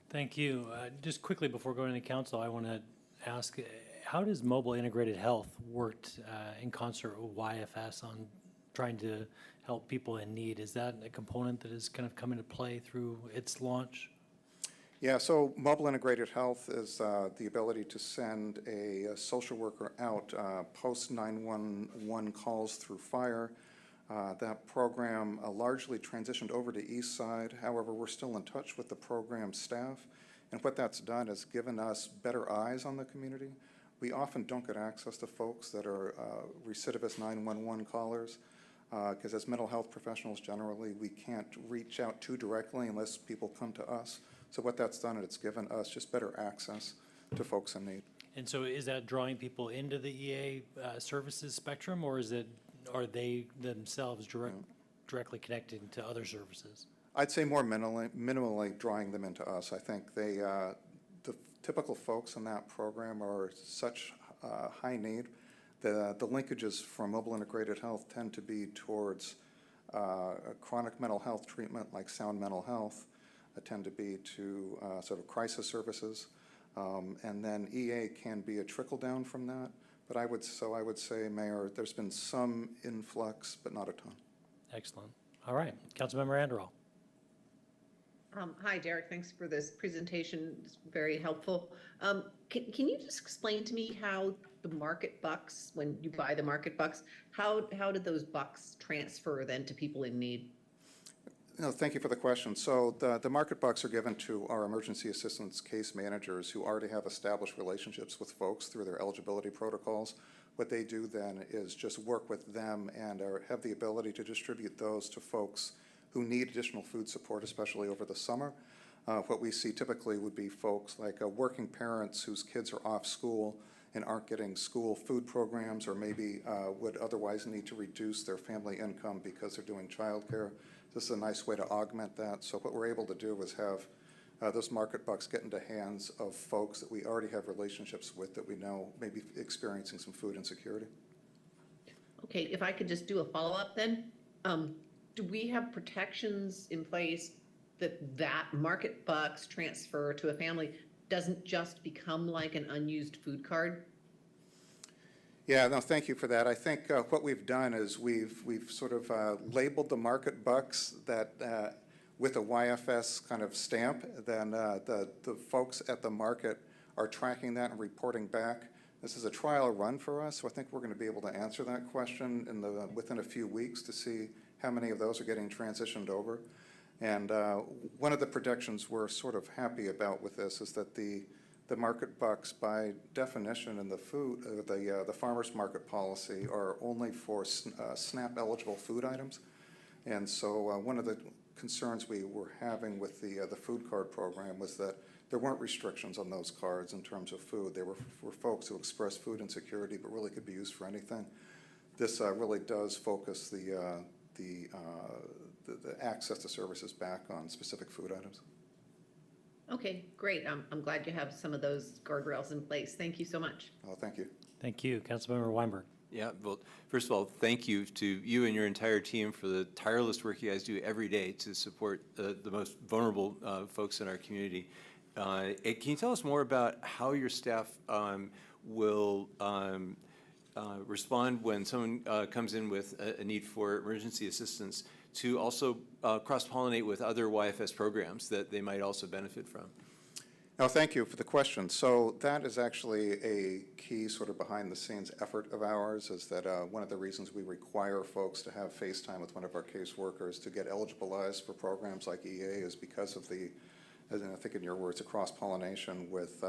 [SPEAKER 1] Thank you. Just quickly before going to council, I want to ask, how does mobile integrated health worked in concert with YFS on trying to help people in need? Is that a component that has kind of come into play through its launch?
[SPEAKER 11] Yeah, so mobile integrated health is the ability to send a social worker out post 911 calls through fire. That program largely transitioned over to East Side. However, we're still in touch with the program staff, and what that's done is given us better eyes on the community. We often don't get access to folks that are recidivist 911 callers. because as mental health professionals, generally, we can't reach out too directly unless people come to us. So what that's done, it's given us just better access to folks in need.
[SPEAKER 1] And so is that drawing people into the EA services spectrum, or are they themselves directly connected to other services?
[SPEAKER 11] I'd say more minimally drawing them into us. I think the typical folks in that program are such high need. The linkages from mobile integrated health tend to be towards chronic mental health treatment, like sound mental health, tend to be to sort of crisis services. And then EA can be a trickle down from that. But I would say, Mayor, there's been some influx, but not a ton.
[SPEAKER 1] Excellent. All right. Councilmember Anderall.
[SPEAKER 12] Hi, Derek. Thanks for this presentation. It's very helpful. Can you just explain to me how the market bucks, when you buy the market bucks, how did those bucks transfer then to people in need?
[SPEAKER 11] No, thank you for the question. So the market bucks are given to our emergency assistance case managers who already have established relationships with folks through their eligibility protocols. What they do then is just work with them and have the ability to distribute those to folks who need additional food support, especially over the summer. What we see typically would be folks like working parents whose kids are off school and aren't getting school food programs, or maybe would otherwise need to reduce their family income because they're doing childcare. This is a nice way to augment that. So what we're able to do is have those market bucks get into hands of folks that we already have relationships with that we know may be experiencing some food insecurity.
[SPEAKER 12] Okay, if I could just do a follow-up then. Do we have protections in place that market bucks transfer to a family doesn't just become like an unused food card?
[SPEAKER 11] Yeah, no, thank you for that. I think what we've done is we've sort of labeled the market bucks that with a YFS kind of stamp. Then the folks at the market are tracking that and reporting back. This is a trial run for us, so I think we're going to be able to answer that question within a few weeks to see how many of those are getting transitioned over. And one of the predictions we're sort of happy about with this is that the market bucks, by definition, in the farmers market policy are only for SNAP eligible food items. And so one of the concerns we were having with the food card program was that there weren't restrictions on those cards in terms of food. They were for folks who expressed food insecurity but really could be used for anything. This really does focus the access to services back on specific food items.
[SPEAKER 12] Okay, great. I'm glad you have some of those guardrails in place. Thank you so much.
[SPEAKER 11] Oh, thank you.
[SPEAKER 1] Thank you. Councilmember Weinberg.
[SPEAKER 3] Yeah, well, first of all, thank you to you and your entire team for the tireless work you guys do every day to support the most vulnerable folks in our community. Can you tell us more about how your staff will respond when someone comes in with a need for emergency assistance, to also cross-pollinate with other YFS programs that they might also benefit from?
[SPEAKER 11] No, thank you for the question. So that is actually a key sort of behind-the-scenes effort of ours, is that one of the reasons we require folks to have FaceTime with one of our caseworkers to get eligibilized for programs like EA is because of as I think in your words, a cross-pollination with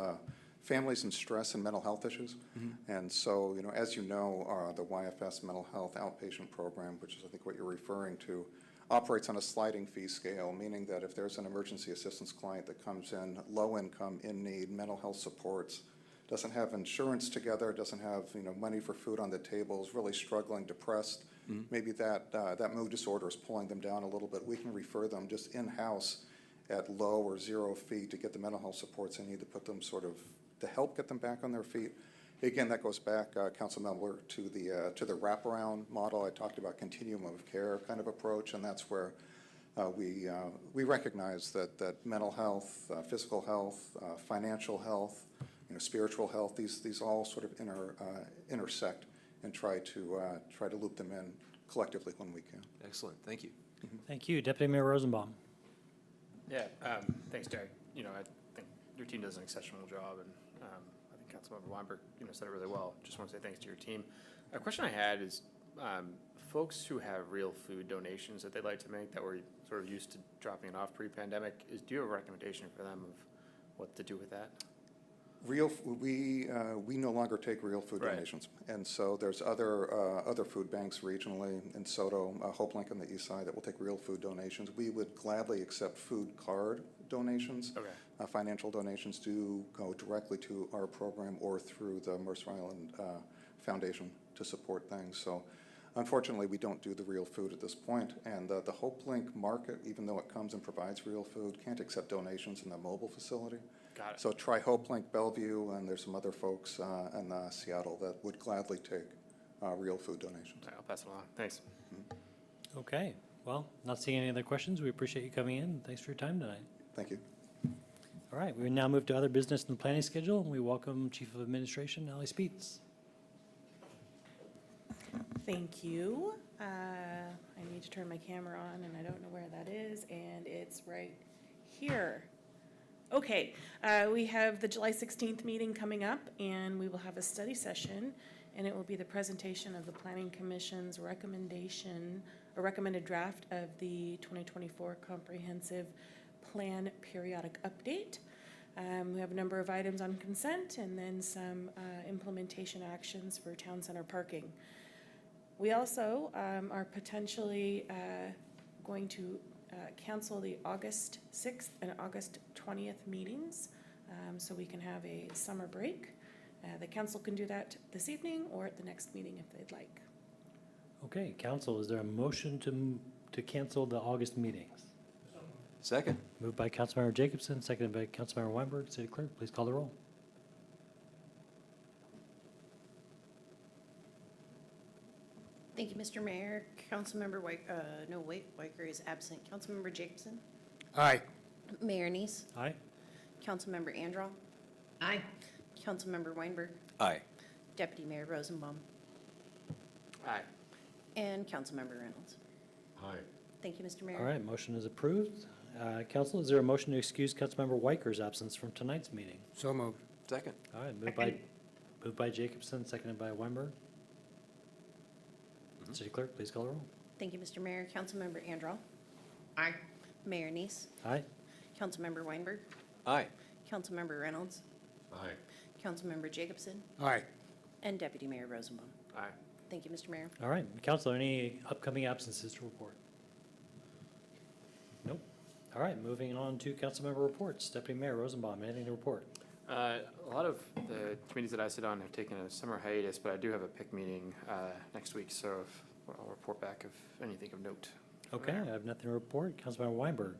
[SPEAKER 11] families in stress and mental health issues. Mm-hmm. And so, as you know, the YFS mental health outpatient program, which is I think what you're referring to, operates on a sliding fee scale, meaning that if there's an emergency assistance client that comes in, low income, in need, mental health supports, doesn't have insurance together, doesn't have money for food on the table, is really struggling, depressed, mm-hmm. maybe that mood disorder is pulling them down a little bit, we can refer them just in-house at low or zero fee to get the mental health supports they need to put them to help get them back on their feet. Again, that goes back, Councilmember, to the wraparound model. I talked about continuum of care kind of approach, and that's where we recognize that mental health, physical health, financial health, spiritual health, these all sort of intersect, and try to loop them in collectively when we can.
[SPEAKER 3] Excellent, thank you.
[SPEAKER 1] Mm-hmm. Thank you. Deputy Mayor Rosenbaum.
[SPEAKER 9] Yeah, thanks, Derek. I think your team does an exceptional job, and I think Councilmember Weinberg, said it really well. Just want to say thanks to your team. A question I had is, folks who have real food donations that they'd like to make that were sort of used to dropping it off pre-pandemic, do you have a recommendation for them of what to do with that?
[SPEAKER 11] We no longer take real food
[SPEAKER 9] Right.
[SPEAKER 11] donations. And so there's other food banks regionally in Soto, Hope Link on the east side that will take real food donations. We would gladly accept food card donations.
[SPEAKER 9] Okay.
[SPEAKER 11] Financial donations do go directly to our program or through the Mercer Island Foundation to support things. So unfortunately, we don't do the real food at this point. And the Hope Link market, even though it comes and provides real food, can't accept donations in the mobile facility.
[SPEAKER 9] Got it.
[SPEAKER 11] So try Hope Link Bellevue, and there's some other folks in Seattle that would gladly take real food donations.
[SPEAKER 9] I'll pass it along. Thanks.
[SPEAKER 1] Okay, well, not seeing any other questions. We appreciate you coming in. Thanks for your time tonight.
[SPEAKER 11] Thank you.
[SPEAKER 1] All right, we now move to other business and planning schedule, and we welcome Chief of Administration, Ally Speets.
[SPEAKER 4] Thank you. I need to turn my camera on, and I don't know where that is, and it's right here. Okay, we have the July 16th meeting coming up, and we will have a study session, and it will be the presentation of the Planning Commission's recommendation, or recommended draft of the 2024 Comprehensive Plan Periodic Update. We have a number of items on consent, and then some implementation actions for town center parking. We also are potentially going to cancel the August 6th and August 20th meetings so we can have a summer break. The council can do that this evening or at the next meeting if they'd like.
[SPEAKER 1] Okay, council, is there a motion to cancel the August meetings?
[SPEAKER 3] Second.
[SPEAKER 1] Moved by Councilmember Jacobson, seconded by Councilmember Weinberg. City Clerk, please call the roll.
[SPEAKER 2] Thank you, Mr. Mayor. Councilmember Weicker is absent. Councilmember Jacobson?
[SPEAKER 10] Aye.
[SPEAKER 2] Mayor Neese?
[SPEAKER 1] Aye.
[SPEAKER 2] Councilmember Andral?
[SPEAKER 12] Aye.
[SPEAKER 2] Councilmember Weinberg?
[SPEAKER 3] Aye.
[SPEAKER 2] Deputy Mayor Rosenbaum?
[SPEAKER 9] Aye.
[SPEAKER 2] And Councilmember Reynolds?
[SPEAKER 10] Aye.
[SPEAKER 2] Thank you, Mr. Mayor.
[SPEAKER 1] All right, motion is approved. Council, is there a motion to excuse Councilmember Weiker's absence from tonight's meeting?
[SPEAKER 10] So moved.
[SPEAKER 3] Second.
[SPEAKER 1] All right, moved by Jacobson, seconded by Weinberg. City Clerk, please call the roll.
[SPEAKER 2] Thank you, Mr. Mayor. Councilmember Andral?
[SPEAKER 12] Aye.
[SPEAKER 2] Mayor Neese?
[SPEAKER 1] Aye.
[SPEAKER 2] Councilmember Weinberg?
[SPEAKER 3] Aye.
[SPEAKER 2] Councilmember Reynolds?
[SPEAKER 10] Aye.
[SPEAKER 2] Councilmember Jacobson?
[SPEAKER 10] Aye.
[SPEAKER 2] And Deputy Mayor Rosenbaum?
[SPEAKER 9] Aye.
[SPEAKER 2] Thank you, Mr. Mayor.
[SPEAKER 1] All right, Council, any upcoming absences to report? Nope. All right, moving on to Councilmember reports. Deputy Mayor Rosenbaum, anything to report?
[SPEAKER 9] A lot of the committees that I sit on have taken a summer hiatus, but I do have a PIC meeting next week, so I'll report back if anything of note.
[SPEAKER 1] Okay, I have nothing to report. Councilmember Weinberg.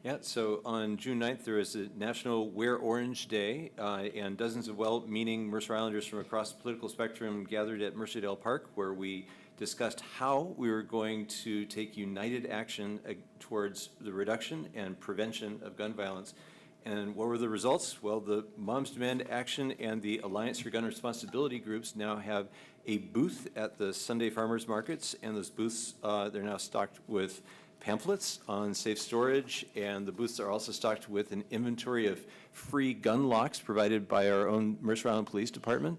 [SPEAKER 3] Yeah, so on June 9th, there is a National Wear Orange Day, and dozens of well-meaning Mercer Islanders from across the political spectrum gathered at Mercerdale Park, where we discussed how we were going to take united action towards the reduction and prevention of gun violence. And what were the results? Well, the Moms Demand Action and the Alliance for Gun Responsibility groups now have a booth at the Sunday farmers markets, and those booths, they're now stocked with pamphlets on safe storage, and the booths are also stocked with an inventory of free gun locks provided by our own Mercer Island Police Department.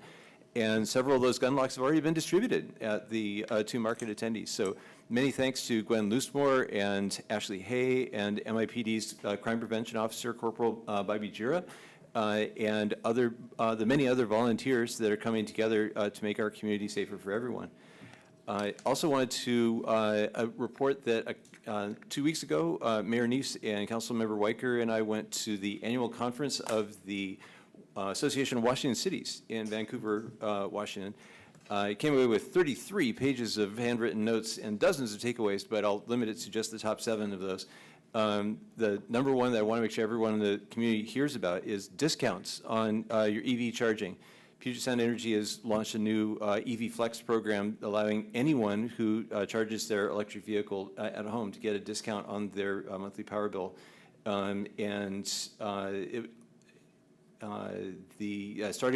[SPEAKER 3] And several of those gun locks have already been distributed at the two market attendees. So many thanks to Gwen Loosemore and Ashley Hay and MIPD's Crime Prevention Officer Corporal Bobby Jira, and the many other volunteers that are coming together to make our community safer for everyone. I also wanted to report that 2 weeks ago, Mayor Neese and Councilmember Weicker and I went to the annual conference of the Association of Washington Cities in Vancouver, Washington. I came away with 33 pages of handwritten notes and dozens of takeaways, but I'll limit it to just the top 7 of those. The number one that I want to make sure everyone in the community hears about is discounts on your EV charging. Puget Sound Energy has launched a new EV Flex program allowing anyone who charges their electric vehicle at home to get a discount on their monthly power bill. Starting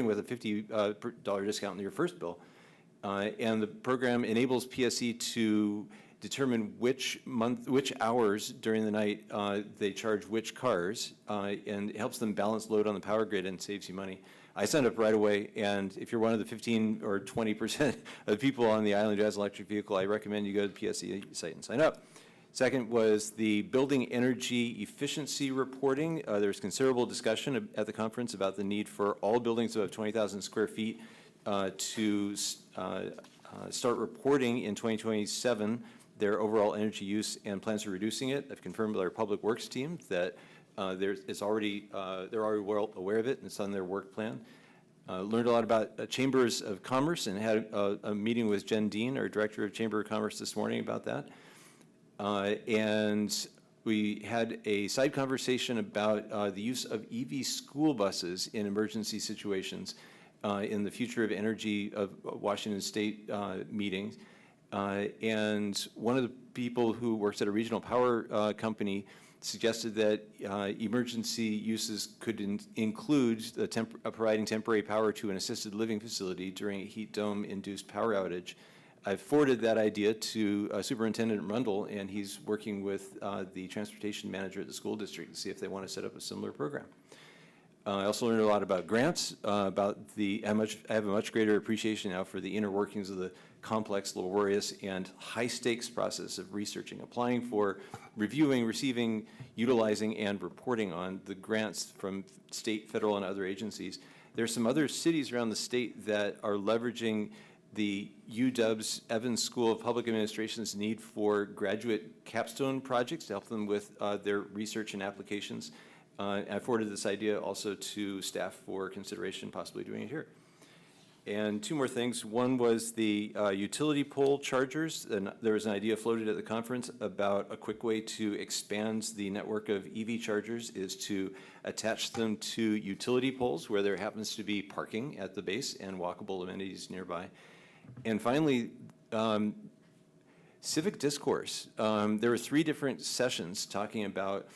[SPEAKER 3] with a $50 discount on your first bill. And the program enables PSE to determine which hours during the night they charge which cars, and it helps them balance load on the power grid and saves you money. I signed up right away, and if you're one of the 15 or 20% of the people on the island who has an electric vehicle, I recommend you go to the PSE site and sign up. Second was the building energy efficiency reporting. There was considerable discussion at the conference about the need for all buildings above 20,000 square feet to start reporting in 2027 their overall energy use and plans for reducing it. I've confirmed with our public works team that they're already well aware of it and it's on their work plan. Learned a lot about chambers of commerce and had a meeting with Jen Dean, our director of Chamber of Commerce, this morning about that. And we had a side conversation about the use of EV school buses in emergency situations in the Future of Energy of Washington State meetings. And one of the people who works at a regional power company suggested that emergency uses could include providing temporary power to an assisted living facility during a heat dome-induced power outage. I've forwarded that idea to Superintendent Rundle, and he's working with the transportation manager at the school district to see if they want to set up a similar program. I also learned a lot about grants, about I have a much greater appreciation now for the inner workings of the complex, laborious, and high-stakes process of researching, applying for, reviewing, receiving, utilizing, and reporting on the grants from state, federal, and other agencies. There's some other cities around the state that are leveraging the UW's Evans School of Public Administration's need for graduate capstone projects to help them with their research and applications. I forwarded this idea also to staff for consideration, possibly doing it here. And two more things. One was the utility pole chargers. And there was an idea floated at the conference about a quick way to expand the network of EV chargers is to attach them to utility poles where there happens to be parking at the base and walkable amenities nearby. And finally, civic discourse. There were 3 different sessions talking about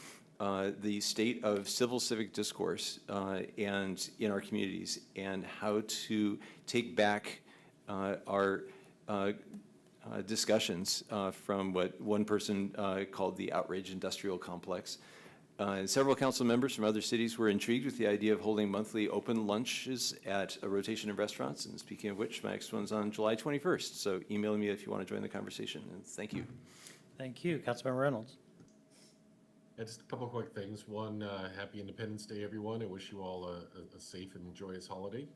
[SPEAKER 3] the state of civil civic discourse and in our communities and how to take back our discussions from what one person called the outrage industrial complex. And several council members from other cities were intrigued with the idea of holding monthly open lunches at a rotation of restaurants. And speaking of which, my next one's on July 21st. So email me if you want to join the conversation. And thank you.
[SPEAKER 1] Thank you. Councilmember Reynolds.
[SPEAKER 13] Yeah, just a couple of quick things. One, happy Independence Day, everyone. I wish you all a safe and joyous holiday.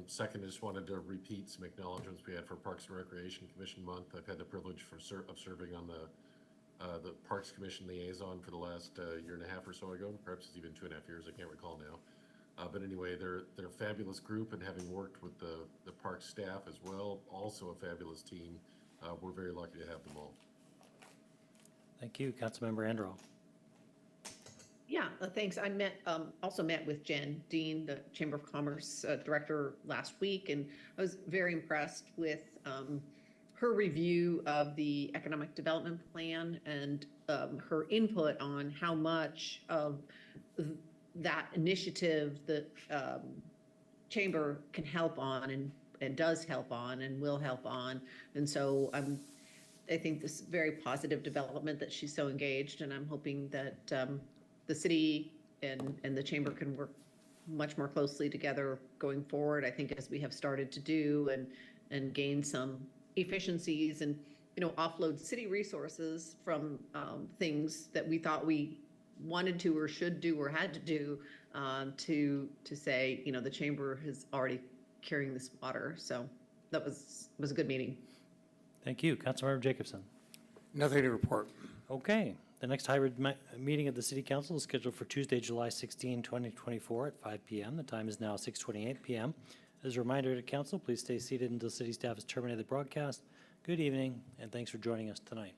[SPEAKER 13] Second, I just wanted to repeat some acknowledgements we had for Parks and Recreation Commission Month. I've had the privilege of serving on the Parks Commission liaison for the last year and a half or so ago. Perhaps it's even 2.5 years. I can't recall now. But anyway, they're a fabulous group, and having worked with the park staff as well, also a fabulous team. We're very lucky to have them all.
[SPEAKER 1] Thank you. Councilmember Andro.
[SPEAKER 12] Yeah, thanks. I also met with Jen Dean, the Chamber of Commerce director, last week, and I was very impressed with her review of the economic development plan and her input on how much of that initiative the Chamber can help on and does help on and will help on. And so I think this is very positive development that she's so engaged, and I'm hoping that the city and the chamber can work much more closely together going forward. I think as we have started to do and gain some efficiencies and, offload city resources from things that we thought we wanted to or should do or had to do to say, the chamber is already carrying this water. So that was a good meeting.
[SPEAKER 1] Thank you. Councilmember Jacobson.
[SPEAKER 10] Nothing to report.
[SPEAKER 1] Okay. The next hybrid meeting of the City Council is scheduled for Tuesday, July 16, 2024 at 5 p.m. The time is now 6:28 p.m. As a reminder to Council, please stay seated until City staff has terminated the broadcast. Good evening, and thanks for joining us tonight.